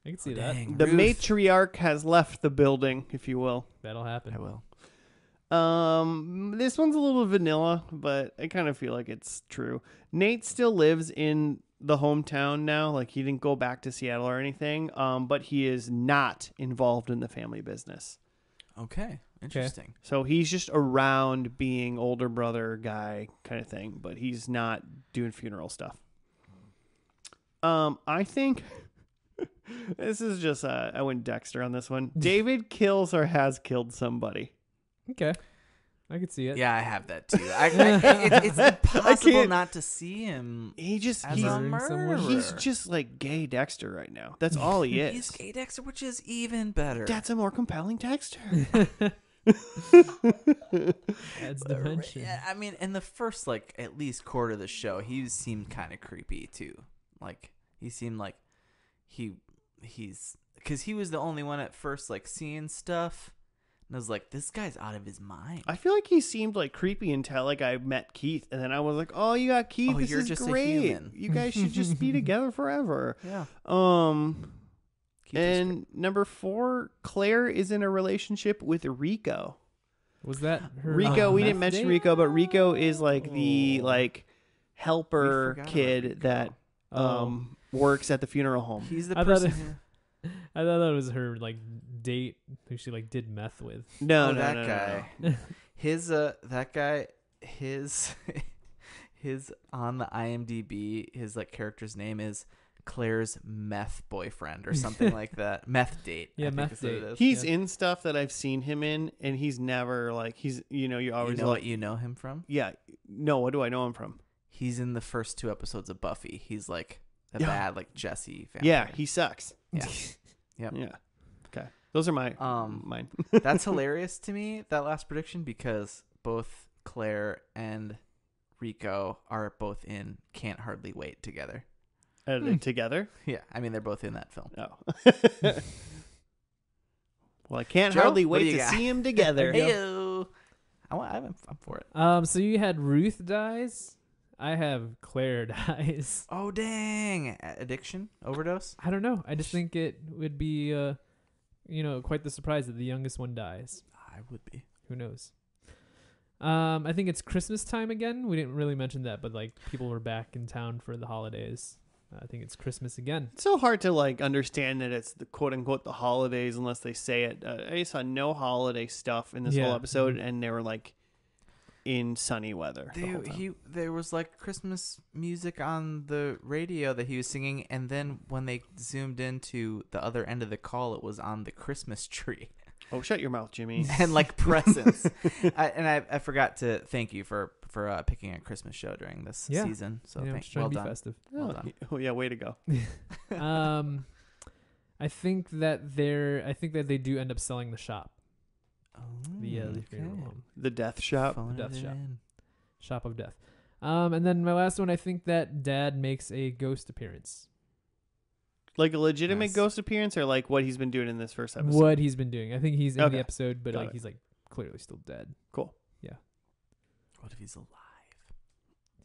I can see that. Dang, The Ruth. matriarch has left the building, if you will. That'll happen. I will. This one's a little vanilla, but I kind of feel like it's true. Nate still lives in the hometown now. Like, he didn't go back to Seattle or anything. But he is not involved in the family business. Okay. Interesting. So he's just around being older brother guy kind of thing, but he's not doing funeral stuff. I think this is just I went Dexter on this one. David kills or has killed somebody. Okay. I could see it. Yeah, I have that too. It's impossible can't- not to see him He just as he's a murdering someone. murderer. he's just like gay Dexter right now. That's all he is. He's gay Dexter, which is even better. That's a more compelling Dexter. Adds dimension. Yeah, I mean, in the first like at least quarter of the show, he seemed kind of creepy too. Like he seemed like he's because he was the only one at first like seeing stuff, and I was like, this guy's out of his mind. I feel like he seemed like creepy until like I met Keith, and then I was like, "Oh, you got Keith. Oh, this you're is just a great. human." You guys should just be together forever." Yeah. Keith was And number 4, Claire is in a relationship with Rico. Was that her? Rico, we meth didn't mention date? Rico, but Rico is like the like We helper forgot about kid Rico. that Oh. Works at the funeral home. He's the I thought person. I thought that was her like date who she like did meth with. No, Oh, no, that no, no, guy. no. That guy. His on the IMDb, his like character's name is Claire's meth boyfriend or something like that. Meth date. Yeah, I think meth is what it date. is. He's Yeah. in stuff that I've seen him in, and he's never like you You always know like what you know him from? yeah. No, what do I know him from? He's in the first 2 episodes of Buffy. He's like a Yeah. bad like Jesse vampire. Yeah, he sucks. Yeah. Yep. Yeah. Okay, those are my mine. That's hilarious to me, that last prediction, because both Claire and Rico are both in Can't Hardly Wait together. Edited together. Yeah, I mean they're both in that film. Oh. Well, I can't Joe, hardly what do wait you to got? see him together. Heyo. I'm for it. So you had Ruth dies. I have Claire dies. Oh dang! Addiction, overdose. I don't know. I just think it would be, quite the surprise that the youngest one dies. I would be. Who knows? I think it's Christmas time again. We didn't really mention that, but like people were back in town for the holidays. I think it's Christmas again. It's so hard to like understand that it's the quote unquote the holidays unless they say it. I saw no holiday stuff in this whole Yeah. episode, and they were like in sunny weather. the whole time. There was like Christmas music on the radio that he was singing, and then when they zoomed into the other end of the call, it was on the Christmas tree. Oh, shut your mouth, Jimmy. And like presents. I forgot to thank you for picking a Christmas show during this Yeah. season. So I'm thank just trying well to be done. festive. Well done. Oh yeah, way to go. I think that they do end up selling the shop. Oh, The okay. funeral home. The death shop. Phoning Death it shop. in. Shop of Death. And then my last one, I think that Dad makes a ghost appearance. Like a legitimate Nice. ghost appearance, or like what he's been doing in this first episode. What he's been doing. I think he's in Okay. the episode, but Got like it. he's like clearly still dead. Cool. What if he's alive?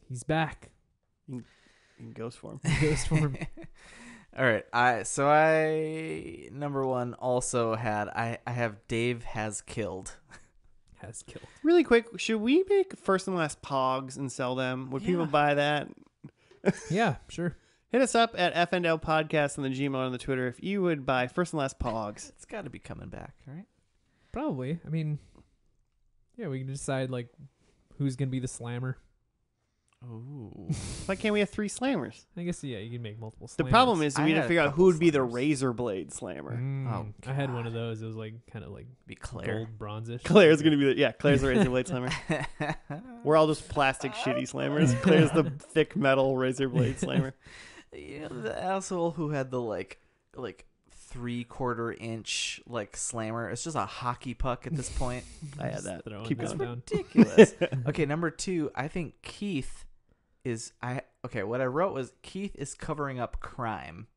He's back In ghost form. in ghost form. All right. I number one also had I have Dave has killed. Has killed. Really quick, should we make first and last pogs and sell them? Would people Yeah. buy that? Yeah, sure. Hit us up at FNL Podcast on the Gmail and the Twitter if you would buy first and last pogs. It's got to be coming back, right? Probably. I mean, yeah, we can decide like who's gonna be the slammer. Ooh. Why can't we have 3 slammers? I guess you can make multiple. The Slammers. problem is I we need had to a figure out couple who would be the slammers. razor blade slammer. Oh, I had one of God. those. It was like kind of like Be Claire. gold bronzish. Claire's gonna be Claire's the razor blade slammer. We're all just plastic shitty slammers. Claire's the thick metal razor blade slammer. You know, the asshole who had the like 3/4 inch like slammer. It's just a hockey puck at this point. I had that. Throwing Keep that going. down. Ridiculous. Okay, number 2, I think Keith is what I wrote was Keith is covering up crime.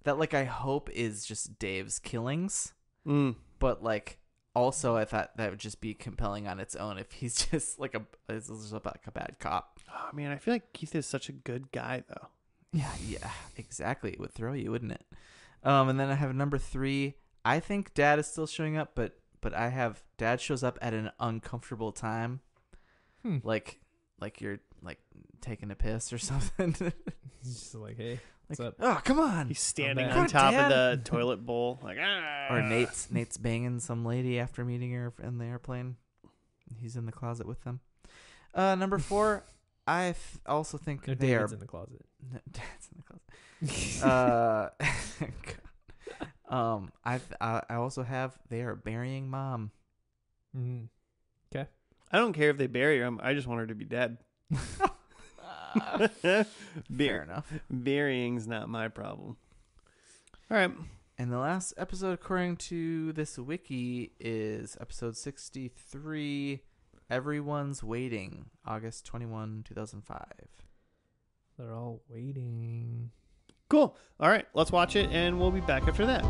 That like I hope is just Dave's killings, Mm. but like also I thought that would just be compelling on its own if he's just like it's just like a bad cop. Oh man, I feel like Keith is such a good guy though. Yeah, exactly. It would throw you, wouldn't it? And then I have number 3. I think Dad is still showing up, but I have Dad shows up at an uncomfortable time, like you're like taking a piss or something. He's just like, hey, what's Like, up? oh, come on. He's standing bad. on God, top Dad. of the toilet bowl, like Or Nate's banging some lady after meeting her in the airplane. He's in the closet with them. Number 4, I also think No, they are. David's in the closet. No, Dad's in the closet. I also have they are burying Mom. Mm-hmm. I don't care if they bury him. I just want her to be dead. Fair enough. Burying's not my problem. All right. And the last episode, according to this wiki, is episode 63. Everyone's Waiting, August 21, 2005. They're all waiting. Cool. All right, let's watch it, and we'll be back after that.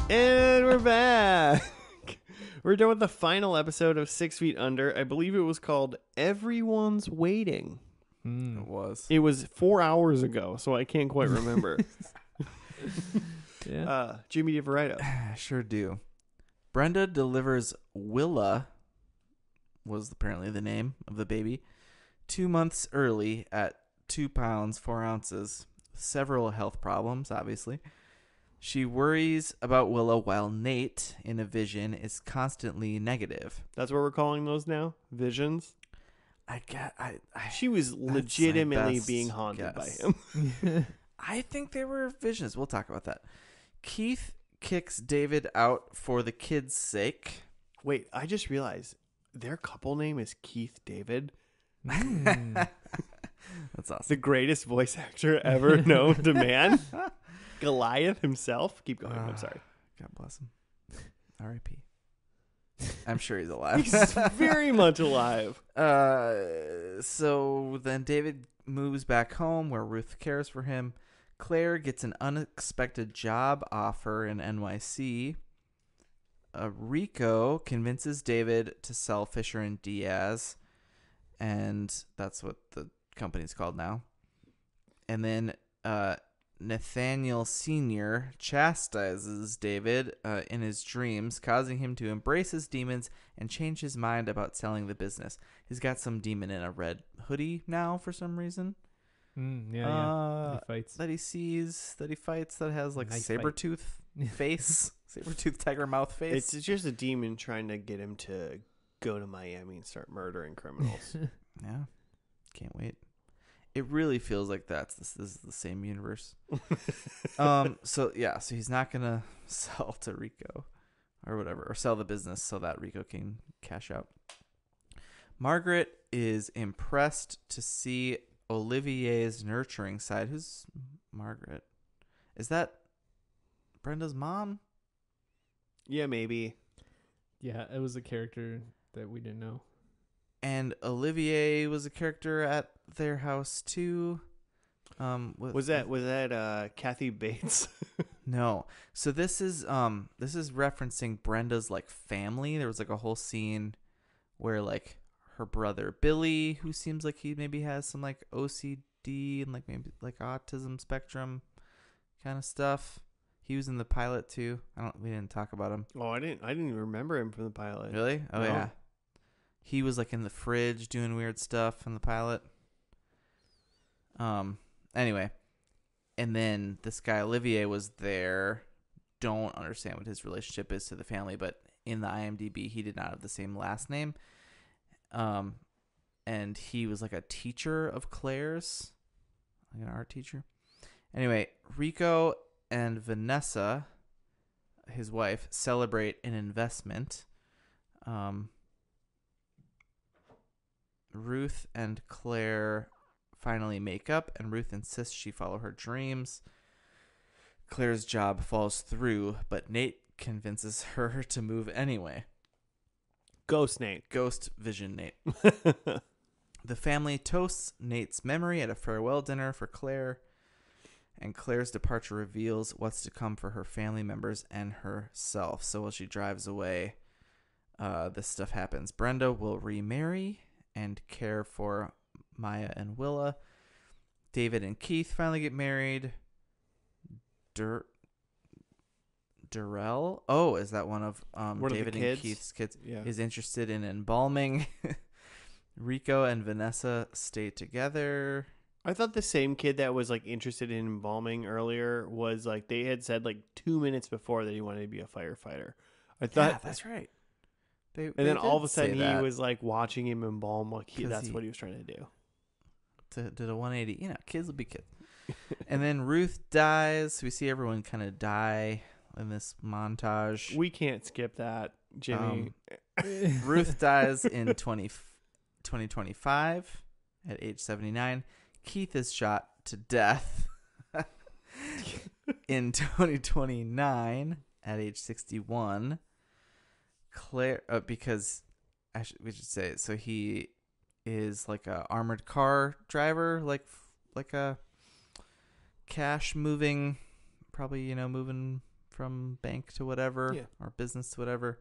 And we're back. We're done with the final episode of 6 Feet Under. I believe it was called Everyone's Waiting. It was. It was 4 hours ago, so I can't quite remember. Yeah. Jimmy, do you have a write-up? I sure do. Brenda delivers Willa, was apparently the name of the baby, 2 months early at 2 pounds 4 ounces. Several health problems, obviously. She worries about Willa while Nate, in a vision, is constantly negative. That's what we're calling those now? Visions? She was legitimately best being haunted by guess. him. I think they were visions. We'll talk about that. Keith kicks David out for the kids' sake. Wait, I just realized their couple name is Keith David. That's awesome. The greatest voice actor ever known to man. Goliath himself. Keep going. I'm sorry. God bless him. R.I.P. I'm sure he's alive. He's very much alive. So then David moves back home where Ruth cares for him. Claire gets an unexpected job offer in NYC. Rico convinces David to sell Fisher and Diaz, and that's what the company's called now. And then Nathaniel Sr. chastises David in his dreams, causing him to embrace his demons and change his mind about selling the business. He's got some demon in a red hoodie now for some reason. Yeah. He fights. That he sees, that he fights, that has like Knife saber-tooth face, saber-tooth tiger mouth face. It's just a demon trying to get him to go to Miami and start murdering criminals. Yeah, can't wait. It really feels like this is the same universe. So he's not gonna sell to Rico or whatever, or sell the business so that Rico can cash out. Margaret is impressed to see Olivier's nurturing side. Who's Margaret? Is that Brenda's mom? Yeah, maybe. Yeah, it was a character that we didn't know. And Olivier was a character at their house too. Was that Kathy Bates? No. So this is referencing Brenda's like family. There was like a whole scene where like her brother Billy, who seems like he maybe has some like OCD and like maybe like autism spectrum kind of stuff. He was in the pilot too. We didn't talk about him. Oh, I didn't even remember him from the pilot. Really? Oh No. yeah. He was like in the fridge doing weird stuff in the pilot. Anyway, and then this guy Olivier was there. Don't understand what his relationship is to the family, but in the IMDb he did not have the same last name. And he was like a teacher of Claire's, like an art teacher. Anyway, Rico and Vanessa, his wife, celebrate an investment. Ruth and Claire finally make up, and Ruth insists she follow her dreams. Claire's job falls through, but Nate convinces her to move anyway. Ghost Nate. Ghost Vision Nate. The family toasts Nate's memory at a farewell dinner for Claire, and Claire's departure reveals what's to come for her family members and herself. So while she drives away, this stuff happens. Brenda will remarry and care for Maya and Willa. David and Keith finally get married. Durrell, is that one of David and Keith's kids? Yeah. Is interested in embalming. Rico and Vanessa stay together. I thought the same kid that was like interested in embalming earlier was like, they had said like 2 minutes before that he wanted to be a firefighter. I thought, Yeah, that's right. and then all of a sudden he was like watching him embalm. Like that's what he was trying to do. Did a 180. Kids will be kids. And then Ruth dies. We see everyone kind of die in this montage. We can't skip that, Jimmy. Ruth dies in 2025 at age 79. Keith is shot to death in 2029 at age 61. Claire, because we should say it. So he is like a armored car driver, like a cash moving, probably moving from bank to whatever or business to whatever.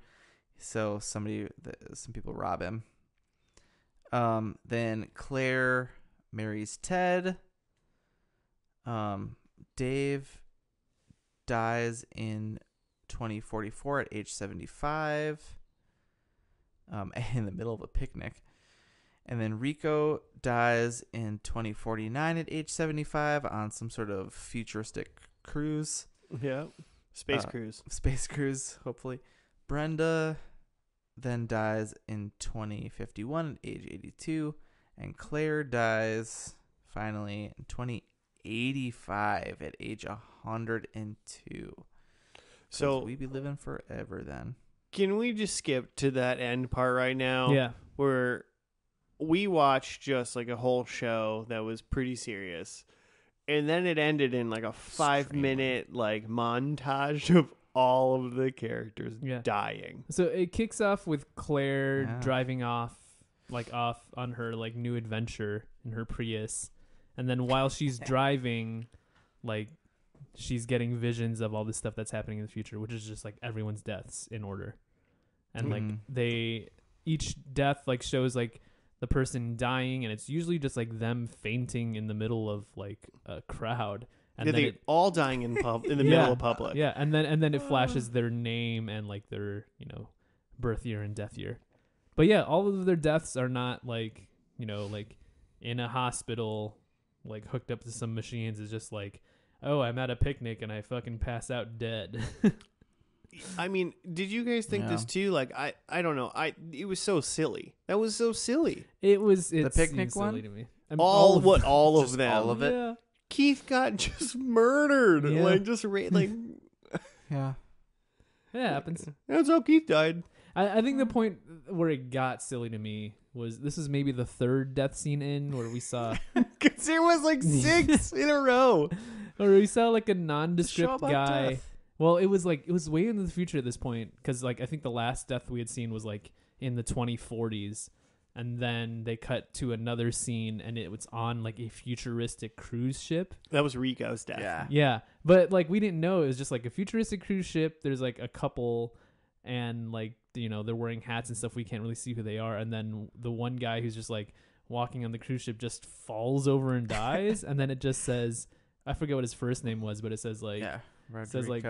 So some people rob him. Then Claire marries Ted. Dave dies in 2044 at age 75. In the middle of a picnic. And then Rico dies in 2049 at age 75 on some sort of futuristic cruise. Yeah. Space cruise, hopefully. Brenda then dies in 2051 at age 82. And Claire dies finally in 2085 at age 102. So we be living forever then. Can we just skip to that end part right now? Yeah. Where we watched just like a whole show that was pretty serious. And then it ended in like a 5-minute like montage of all of the characters dying. So it kicks off with Claire driving off on her like new adventure in her Prius. And then while she's driving, like she's getting visions of all this stuff that's happening in the future, which is just like everyone's deaths in order. And like each death like shows like the person dying, and it's usually just like them fainting in the middle of like a crowd. And they're all dying in the middle of public. Yeah, and then it flashes their name and like their, birth year and death year. But yeah, all of their deaths are not like, like in a hospital, like hooked up to some machines. It's just like, oh, I'm at a picnic and I fucking pass out dead. I mean, did you guys think this too? Like, I don't know. It was so silly. That was so silly. It the picnic one silly to me. All of them. All of it. Yeah. Keith got just murdered. Yeah. Like just like. Yeah. Yeah, it happens. That's how Keith died. I think the point where it got silly to me was this is maybe the third death scene in where we saw. Because there was like 6 in a row. Or we saw like a nondescript guy. Death. Well, it was way into the future at this point, because like I think the last death we had seen was like in the 2040s, and then they cut to another scene and it was on like a futuristic cruise ship. That was Rico's death. Yeah, but like we didn't know it was just like a futuristic cruise ship. There's like a couple, and like they're wearing hats and stuff. We can't really see who they are, and then the one guy who's just like walking on the cruise ship just falls over and dies, and then it just says, I forget what his first name was, but it says like. Yeah. It says like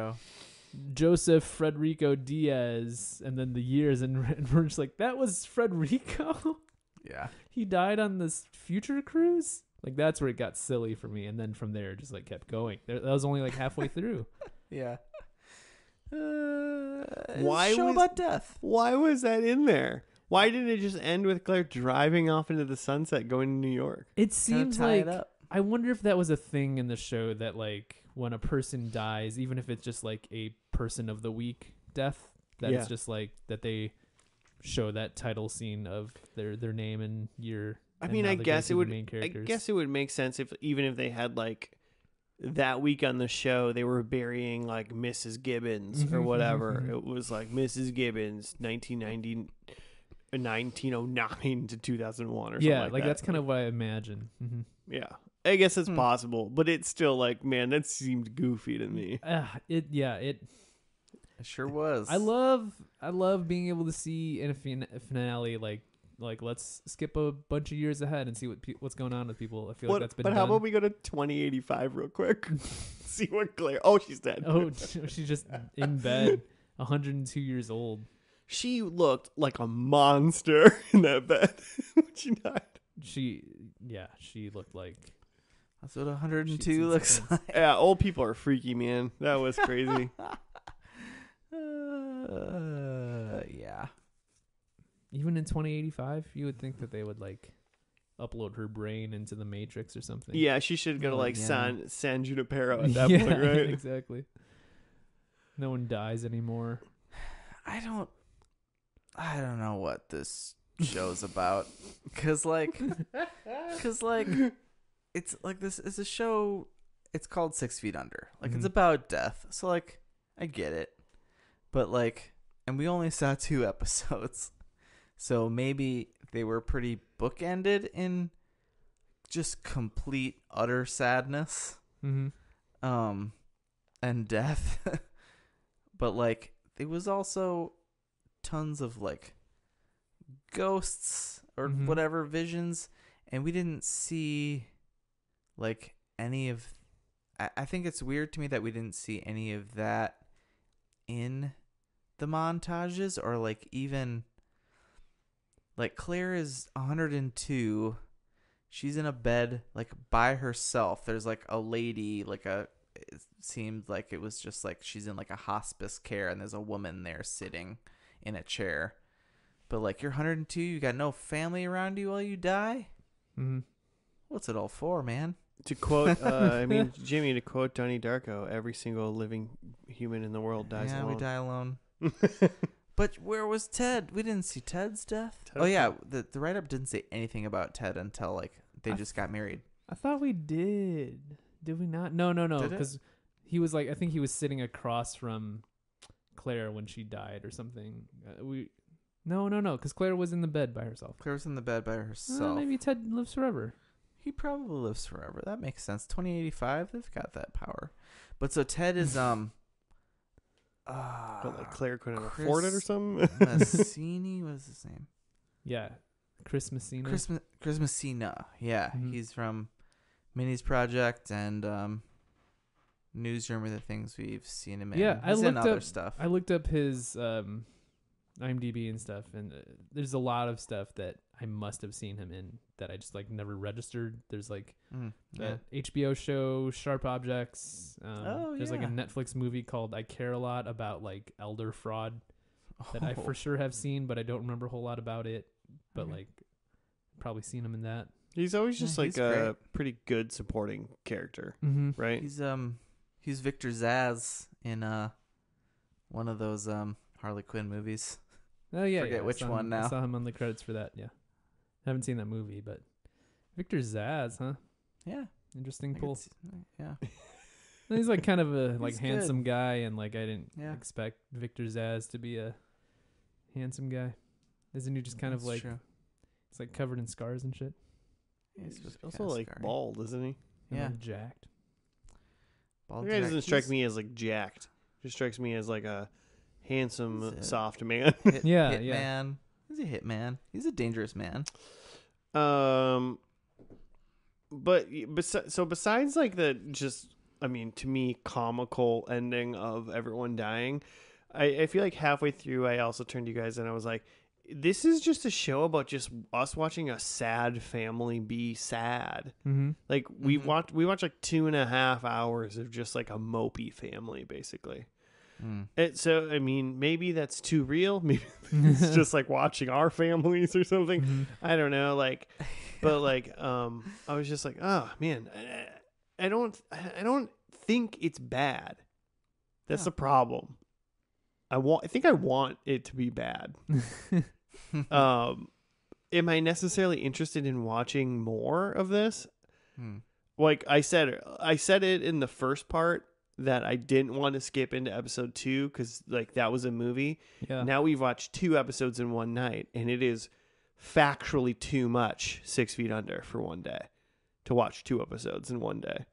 Joseph Frederico Diaz, and then the years, and we're just like, that was Frederico? Yeah. He died on this future cruise? Like, that's where it got silly for me, and then from there, it just like kept going. That was only like halfway through. Yeah. Why show about death? Why was that in there? Why didn't it just end with Claire driving off into the sunset going to New York? It seems like, it up. I wonder if that was a thing in the show that like, when a person dies, even if it's just like a person of the week death, that it's just like that they show that title scene of their name and year. I mean, I guess it would make sense if even if they had like that week on the show they were burying like Mrs. Gibbons or whatever. It was like Mrs. Gibbons 1909 to 2001 or something. Yeah, like that. That's kind of what I imagine. Yeah. I guess it's possible, but it's still like, man, that seemed goofy to me. It sure was. I love being able to see in a finale like let's skip a bunch of years ahead and see what's going on with people. I feel like that's been done. But how about we go to 2085 real quick? See what Claire. Oh, she's dead. Oh, she's just in bed, 102 years old. She looked like a monster in that bed when she died. She looked like. That's what 102 looks like. Yeah, old people are freaky, man. That was crazy. Yeah. Even in 2085, you would think that they would like upload her brain into the Matrix or something. Yeah, she should go to like San Junipero at that point, right? Exactly. No one dies anymore. I don't know what this show's about, cause like it's like this is a show. It's called 6 Feet Under. Like it's about death, so like I get it, but like, and we only saw 2 episodes, so maybe they were pretty bookended in just complete utter sadness and death. But like it was also tons of like ghosts or whatever visions, and we didn't see like any of I think it's weird to me that we didn't see any of that in the montages, or like even like Claire is 102. She's in a bed like by herself. There's like a lady, like it seemed like it was just like she's in like a hospice care, and there's a woman there sitting in a chair. But like you're 102, you got no family around you while you die. What's it all for, man? To quote, Jimmy, to quote Donnie Darko, every single living human in the world dies alone. Yeah, we die alone. But where was Ted? We didn't see Ted's death. The write-up didn't say anything about Ted until like they just got married. I thought we did. Did we not? No. Because he was like, I think he was sitting across from Claire when she died or something. No. Because Claire was in the bed by herself. Claire was in the bed by herself. Maybe Ted lives forever. He probably lives forever. That makes sense. 2085, they've got that power. But so Ted is but like Claire couldn't afford it or something. Messini, what is his name? Yeah, Chris Messina. Chris Messina. Yeah, he's from Minnie's Project and Newsroom are the things we've seen him in. Yeah, he's in other stuff. I looked up his IMDb and stuff, and there's a lot of stuff that I must have seen him in that I just like never registered. There's like that HBO show Sharp Objects. There's like a Netflix movie called I Care a Lot about like elder fraud that I for sure have seen, but I don't remember a whole lot about it. But like probably seen him in that. He's always just like a pretty good supporting character, right? He's Victor Zsasz in one of those Harley Quinn movies. Oh yeah, forget which one now. I saw him on the credits for that. Yeah, haven't seen that movie, but Victor Zsasz, huh? Yeah, interesting pull. Yeah, he's like kind of a like handsome guy, and like I didn't expect Victor Zsasz to be a handsome guy. Isn't he just kind of like? True. It's like covered in scars and shit. Yeah, he's also like scary. Bald, isn't he? Yeah, jacked. Bald. The guy doesn't strike me as like jacked. Just strikes me as like a handsome, soft man. Hit man. He's a hitman. He's a dangerous man. But besides like the just, I mean, to me, comical ending of everyone dying, I feel like halfway through I also turned to you guys and I was like, this is just a show about just us watching a sad family be sad. Like we watch like 2.5 hours of just like a mopey family basically. So I mean, maybe that's too real. Maybe it's just like watching our families or something. I don't know. Like, but like, I was just like, oh man, I don't think it's bad. That's the problem. I think I want it to be bad. Am I necessarily interested in watching more of this? Like I said it in the first part that I didn't want to skip into episode 2 because like that was a movie. Yeah. Now we've watched 2 episodes in one night, and it is factually too much 6 Feet Under for one day to watch 2 episodes in one day.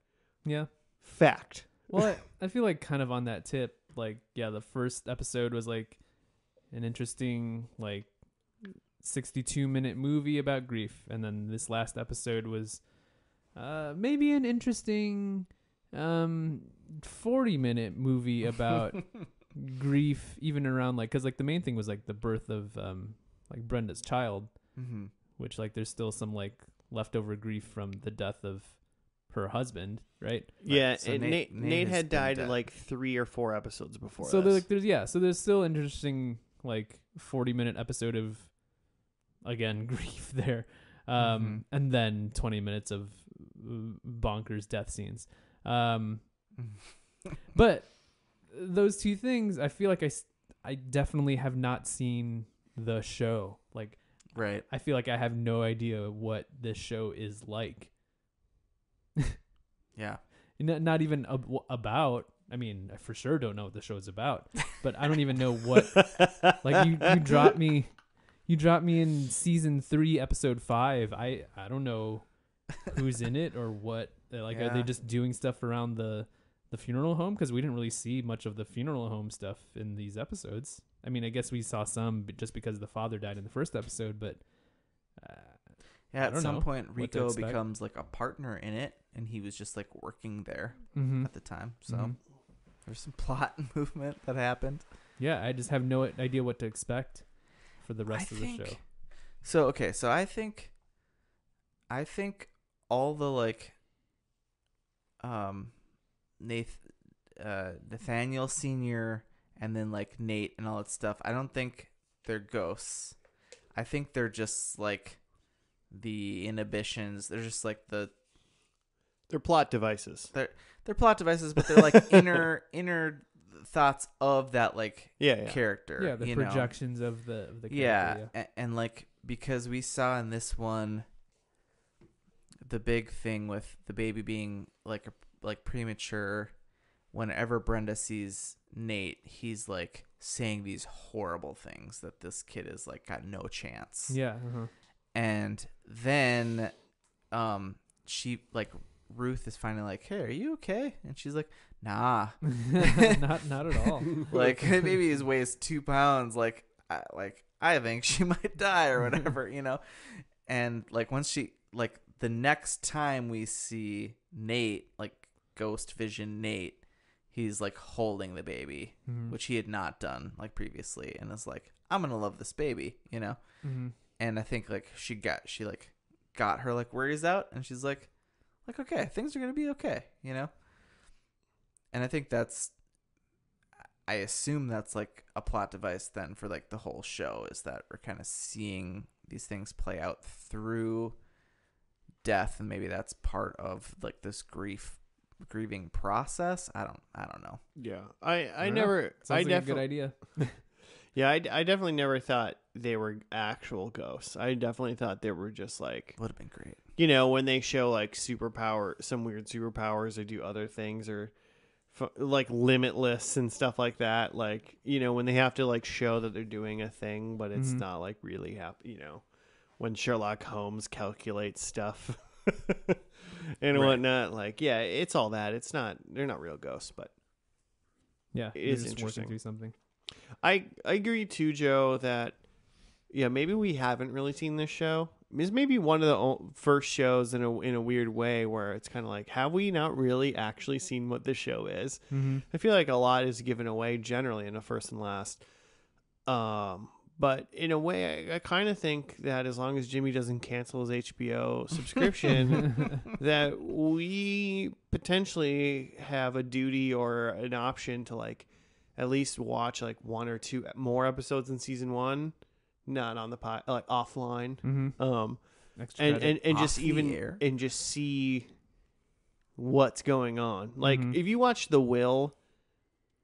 Yeah. Fact. Well, I feel like kind of on that tip, like, yeah, the first episode was like an interesting, like 62-minute movie about grief. And then this last episode was maybe an interesting 40-minute movie about grief, even around like, because like the main thing was like the birth of like Brenda's child, which like there's still some like leftover grief from the death of her husband, right? Yeah, so and Nate had died like 3 or 4 episodes before. So there's still interesting like 40-minute episode of again grief there, and then 20 minutes of bonkers death scenes. But those 2 things, I feel like I definitely have not seen the show. Like, right. I feel like I have no idea what this show is like. Yeah. Not even about. I mean, I for sure don't know what the show is about, but I don't even know what. Like you You drop me in season 3, episode 5. I don't know who's in it or what. Like, are they just doing stuff around the funeral home? Because we didn't really see much of the funeral home stuff in these episodes. I mean, I guess we saw some just because the father died in the first episode, but at some point Rico becomes like a partner in it, and he was just like working there at the time. So there's some plot and movement that happened. Yeah, I just have no idea what to expect for the rest of the show. So I think all the like Nathaniel Sr. and then like Nate and all that stuff, I don't think they're ghosts. I think they're just like the inhibitions. They're just like they're plot devices. They're plot devices, but they're like inner thoughts of that like character. Yeah, the projections of the character. Yeah. And like because we saw in this one the big thing with the baby being like premature. Whenever Brenda sees Nate, he's like saying these horrible things that this kid is like got no chance. Yeah. And then she like Ruth is finally like, "Hey, are you okay?" And she's like, "Nah." not at all. Like maybe he weighs 2 pounds. Like I think she might die or whatever, And like once she like the next time we see Nate, like ghost vision Nate, he's like holding the baby, which he had not done like previously, and is like, "I'm gonna love this baby," And I think like she got her like worries out, and she's like okay, things are gonna be okay, And I think I assume that's like a plot device then for like the whole show, is that we're kind of seeing these things play out through death, and maybe that's part of like this grieving process. I don't know. Yeah, I never. Sounds like a good idea. Yeah, I definitely never thought they were actual ghosts. I definitely thought they were just like, would have been great. When they show like some weird superpowers or do other things or like limitless and stuff like that. Like, when they have to like show that they're doing a thing, but it's not like really when Sherlock Holmes calculates stuff and whatnot. Like, yeah, it's all that. They're not real ghosts, but yeah, it is just interesting. Working through something. I agree too, Joe, that maybe we haven't really seen this show. This may be one of the first shows in a weird way where it's kind of like, have we not really actually seen what this show is? I feel like a lot is given away generally in a first and last. But in a way, I kind of think that as long as Jimmy doesn't cancel his HBO subscription, that we potentially have a duty or an option to like at least watch like 1 or 2 more episodes in season 1, not on the like offline, and just even and just see what's going on. Like if you watch The Will,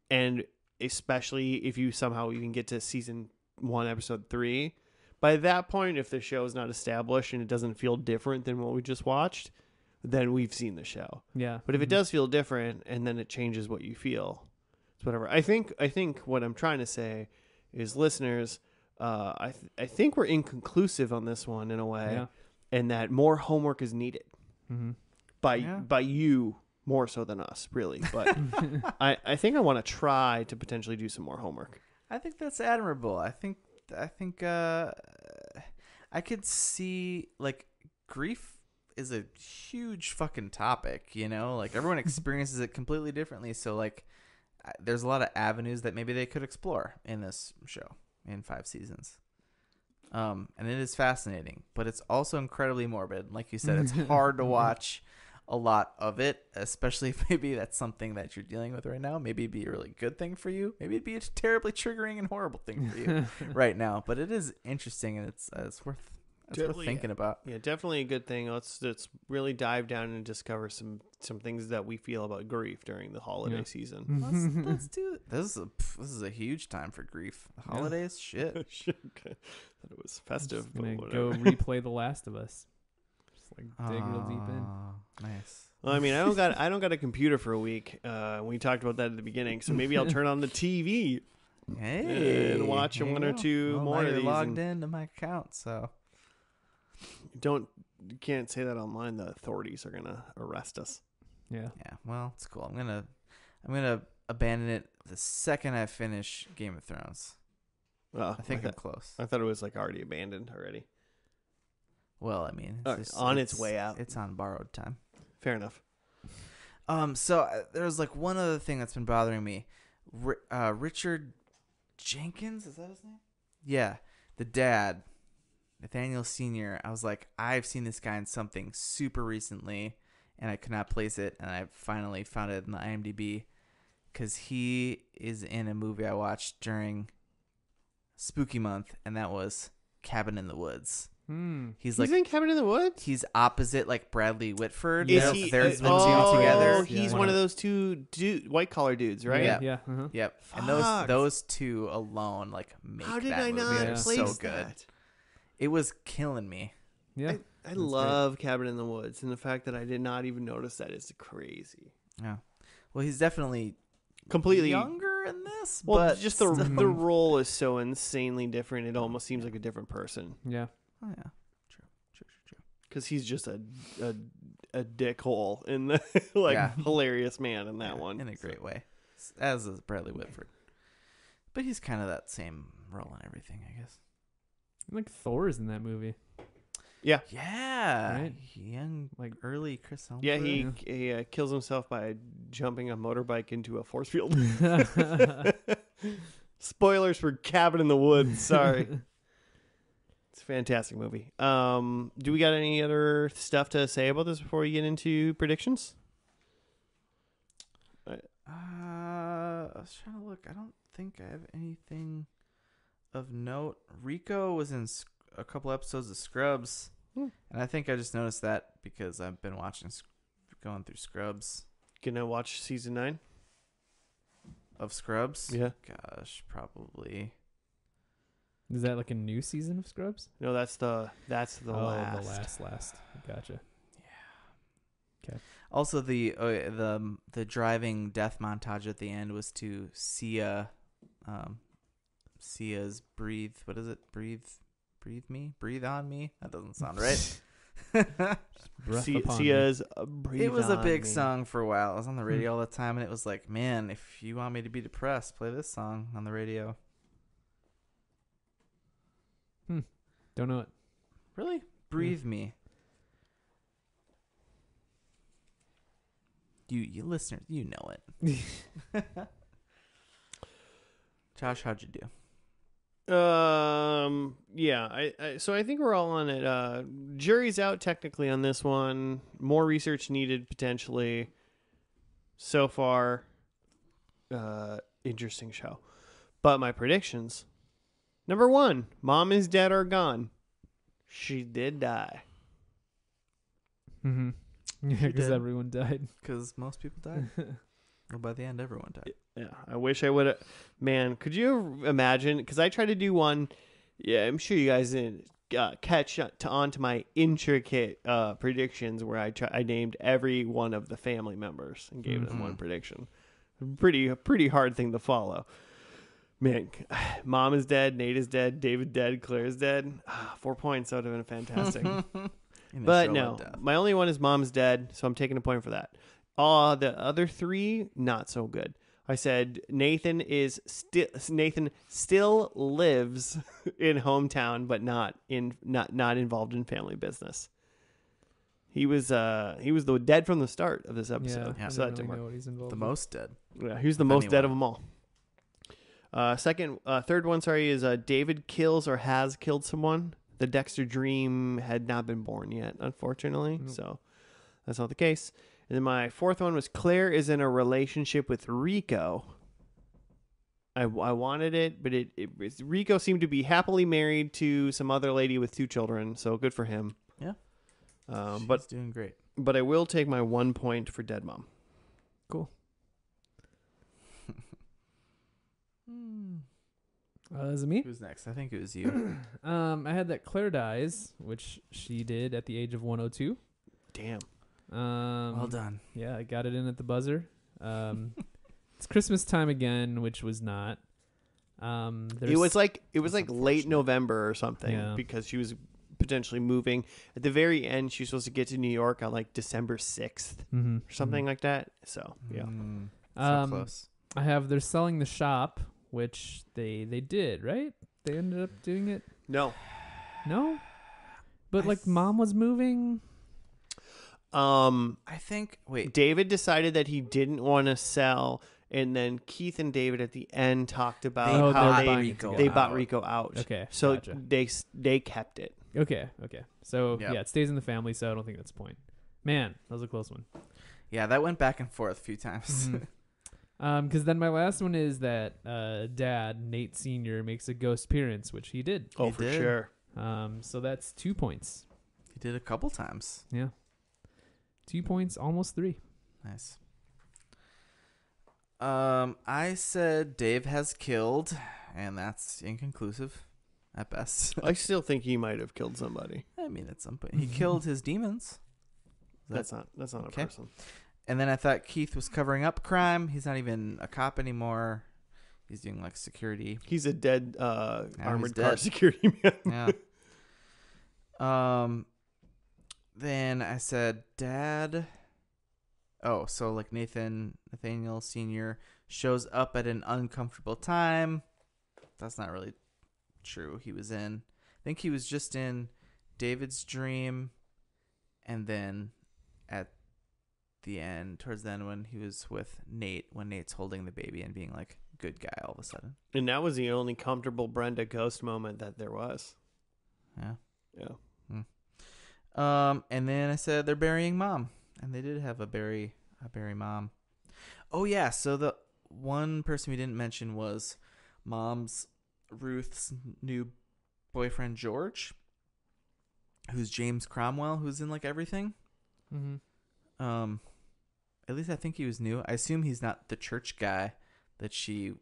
and especially if you somehow even get to season 1, episode 3, by that point, if the show is not established and it doesn't feel different than what we just watched, then we've seen the show. Yeah. But if it does feel different and then it changes what you feel, it's whatever. I think what I'm trying to say is, listeners, I think we're inconclusive on this one in a way, and that more homework is needed by you more so than us, really. But I think I want to try to potentially do some more homework. I think that's admirable. I think I could see like grief is a huge fucking topic, like everyone experiences it completely differently. So like there's a lot of avenues that maybe they could explore in this show in 5 seasons. And it is fascinating, but it's also incredibly morbid. Like you said, it's hard to watch a lot of it, especially if maybe that's something that you're dealing with right now. Maybe it'd be a really good thing for you. Maybe it'd be a terribly triggering and horrible thing for you right now. But it is interesting, and it's worth thinking about. Yeah, definitely a good thing. Let's really dive down and discover some things that we feel about grief during the holiday season. Let's do it. This is a huge time for grief. The holidays, shit. Thought it was festive. I'm gonna go replay The Last of Us. Like dig real deep in. Nice. Well, I mean, I don't got a computer for a week. We talked about that at the beginning, so maybe I'll turn on the TV Hey, and watch there one you or go. two Well, more now of you're these. logged And into my account, so you can't say that online. The authorities are gonna arrest us. Yeah. yeah. Well, it's cool. I'm gonna abandon it the second I finish Game of Thrones. Oh, I think I'm close. I thought it was like already abandoned already. Well, I mean, it's On its way out. It's on borrowed time. Fair enough. So there was like one other thing that's been bothering me. Richard Jenkins, is that his name? Yeah, the dad, Nathaniel Sr. I was like, I've seen this guy in something super recently, and I could not place it, and I finally found it in the IMDb because he is in a movie I watched during Spooky Month, and that was Cabin in the Woods. He's like in Cabin in the Woods. he's opposite like Bradley Whitford. Is They're- he? they're the two Oh, together. he's Yeah. one of those two white collar dudes, right? Yeah. Yeah. Uh-huh. Yep, and Fuck. those two alone like make How did that I movie. not Yeah. place So good. that? It was killing me. Yeah. I love Cabin in the Woods, and the fact that I did not even notice that is crazy. Yeah. Well, he's definitely Completely younger in this, Well, but just the still- the role is so insanely different. It almost seems like a different person Yeah. Oh yeah. True. because he's just a dickhole in the like Yeah. hilarious man in that Yeah, one in a great way, as is Bradley Whitford. But he's kind of that same role and everything, I guess. Like Thor's in that movie. Yeah, Yeah. Right. Young, like early Chris Hemsworth. yeah. He kills himself by jumping a motorbike into a force field. Spoilers for Cabin in the Woods. Sorry. It's a fantastic movie. Do we got any other stuff to say about this before we get into predictions? I was trying to look. I don't think I have anything of note. Rico was in a couple episodes of Scrubs, and I think I just noticed that because I've been going through Scrubs. Gonna watch season 9? Of Scrubs? Yeah. Gosh, probably. Is that like a new season of Scrubs? No, that's the last. The last. Gotcha. Also, the driving death montage at the end was to Sia, Sia's "Breathe." What is it? Breathe me, breathe on me. That doesn't sound right. Breath upon me. Sia's Breathe It was a on big Me. song for a while. It was on the radio all the time, and it was like, man, if you want me to be depressed, play this song on the radio. Don't know it. Really? Breathe me. You listeners, you know it. Josh, how'd you do? Yeah, so I think we're all on it. Jury's out technically on this one. More research needed potentially. So far, interesting show. But my predictions. Number 1, Mom is dead or gone. She did die. Mm-hmm. Yeah, because did. everyone died. Because most people died. Well, by the end, everyone died. Yeah, I wish I would have. Man, could you imagine? Because I tried to do one. Yeah, I'm sure you guys didn't catch on to my intricate predictions where I named every one of the family members and gave them one prediction. Pretty hard thing to follow. Man, Mom is dead, Nate is dead, David dead, Claire is dead. 4 points. That would have been fantastic. But no, my only one is Mom's dead, so I'm taking a point for that. The other 3, not so good. I said Nathan still lives in hometown, but not involved in family business. He was the dead from the start of this episode. Yeah, So I that don't didn't really work. know what he's involved The with. most dead. Yeah, he was the If most dead anyone. of them all. Third one, is David kills or has killed someone. The Dexter dream had not been born yet, unfortunately. Nope. So that's not the case. And then my fourth one was Claire is in a relationship with Rico. I wanted it, but Rico seemed to be happily married to some other lady with 2 children, so good for him. Yeah. But She's doing great. But I will take my 1 point for dead mom. Cool. Is it me? Who's next? I think it was you. I had that Claire dies, which she did at the age of 102. Damn. Well done. Yeah, I got it in at the buzzer. It's Christmas time again, which was not. It was like late November or something because she was potentially moving. At the very end, she was supposed to get to New York on like December 6th or something like that. So yeah, so close. I have they're selling the shop, which they did, right? They ended up doing it. No, but like mom was moving. I think. Wait, David decided that he didn't want to sell. And then Keith and David at the end talked about how they bought Rico out. Okay, so gotcha. they kept it. Okay. So it stays in the family. So I don't think that's the point. Man, that was a close one. Yeah, that went back and forth a few times. Because then my last one is that Dad Nate Sr. makes a ghost appearance, which he did. Oh, for sure. So that's 2 points. He did a couple times. Yeah, 2 points, almost 3. Nice. I said Dave has killed, and that's inconclusive at best. I still think he might have killed somebody. I mean, at some point he killed his demons. That's not a person. And then I thought Keith was covering up crime. He's not even a cop anymore. He's doing like security. He's a dead armored car security man. Yeah. Then I said Dad. Oh, so like Nathaniel Sr. shows up at an uncomfortable time. That's not really true. I think he was just in David's dream. And then at the end, towards the end when he was with Nate, when Nate's holding the baby and being like good guy all of a sudden. And that was the only comfortable Brenda ghost moment that there was. Yeah. Yeah. And then I said they're burying Mom. And they did have a bury Mom. Oh yeah, so the one person we didn't mention was Ruth's new boyfriend George, who's James Cromwell, who's in like everything. Mm-hmm. At least I think he was new. I assume he's not the church guy that she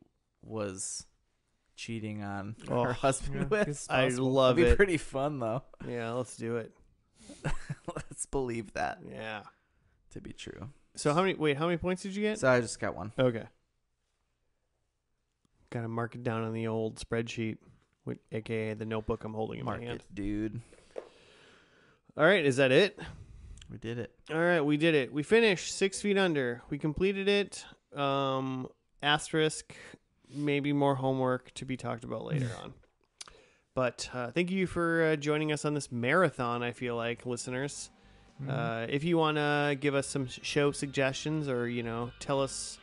was cheating on her husband with. I love it. It'd be pretty fun though. Yeah, let's do it. Let's believe that. Yeah. To be true. So how many points did you get? So I just got 1. Okay. Gotta mark it down on the old spreadsheet, aka the notebook I'm holding in my hand. Mark it, dude. All right, is that it? We did it. All right, we did it. We finished 6 Feet Under. We completed it. Asterisk, maybe more homework to be talked about later on. But thank you for joining us on this marathon, I feel like, listeners. If you want to give us some show suggestions or, tell us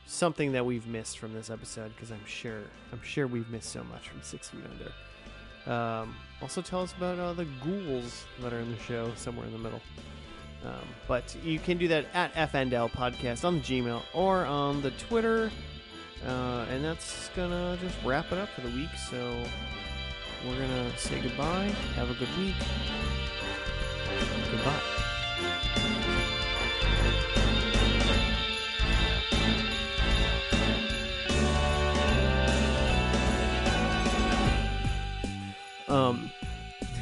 something that we've missed from this episode, because I'm sure we've missed so much from 6 Feet Under. Also tell us about the ghouls that are in the show somewhere in the middle. But you can do that at FNDL Podcast on the Gmail or on the Twitter. And that's going to just wrap it up for the week. So we're going to say goodbye. Have a good week. Goodbye.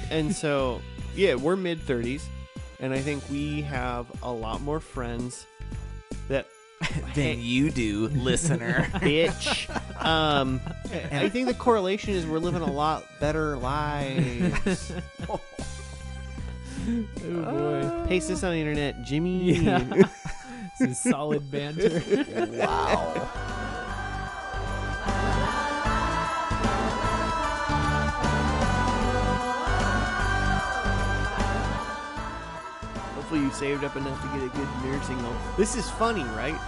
And so, yeah, we're mid-30s, and I think we have a lot more friends that than you do, listener. Bitch. I think the correlation is we're living a lot better lives. Oh boy. Paste this on the internet, Jimmy. Yeah. This is solid banter. Wow. Hopefully you saved up enough to get a good nursing home. This is funny, right?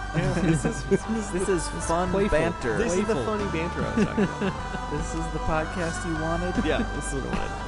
This is fun playful. banter. This is the funny banter I was talking about. This is the podcast you wanted. Yeah, this is what I wanted.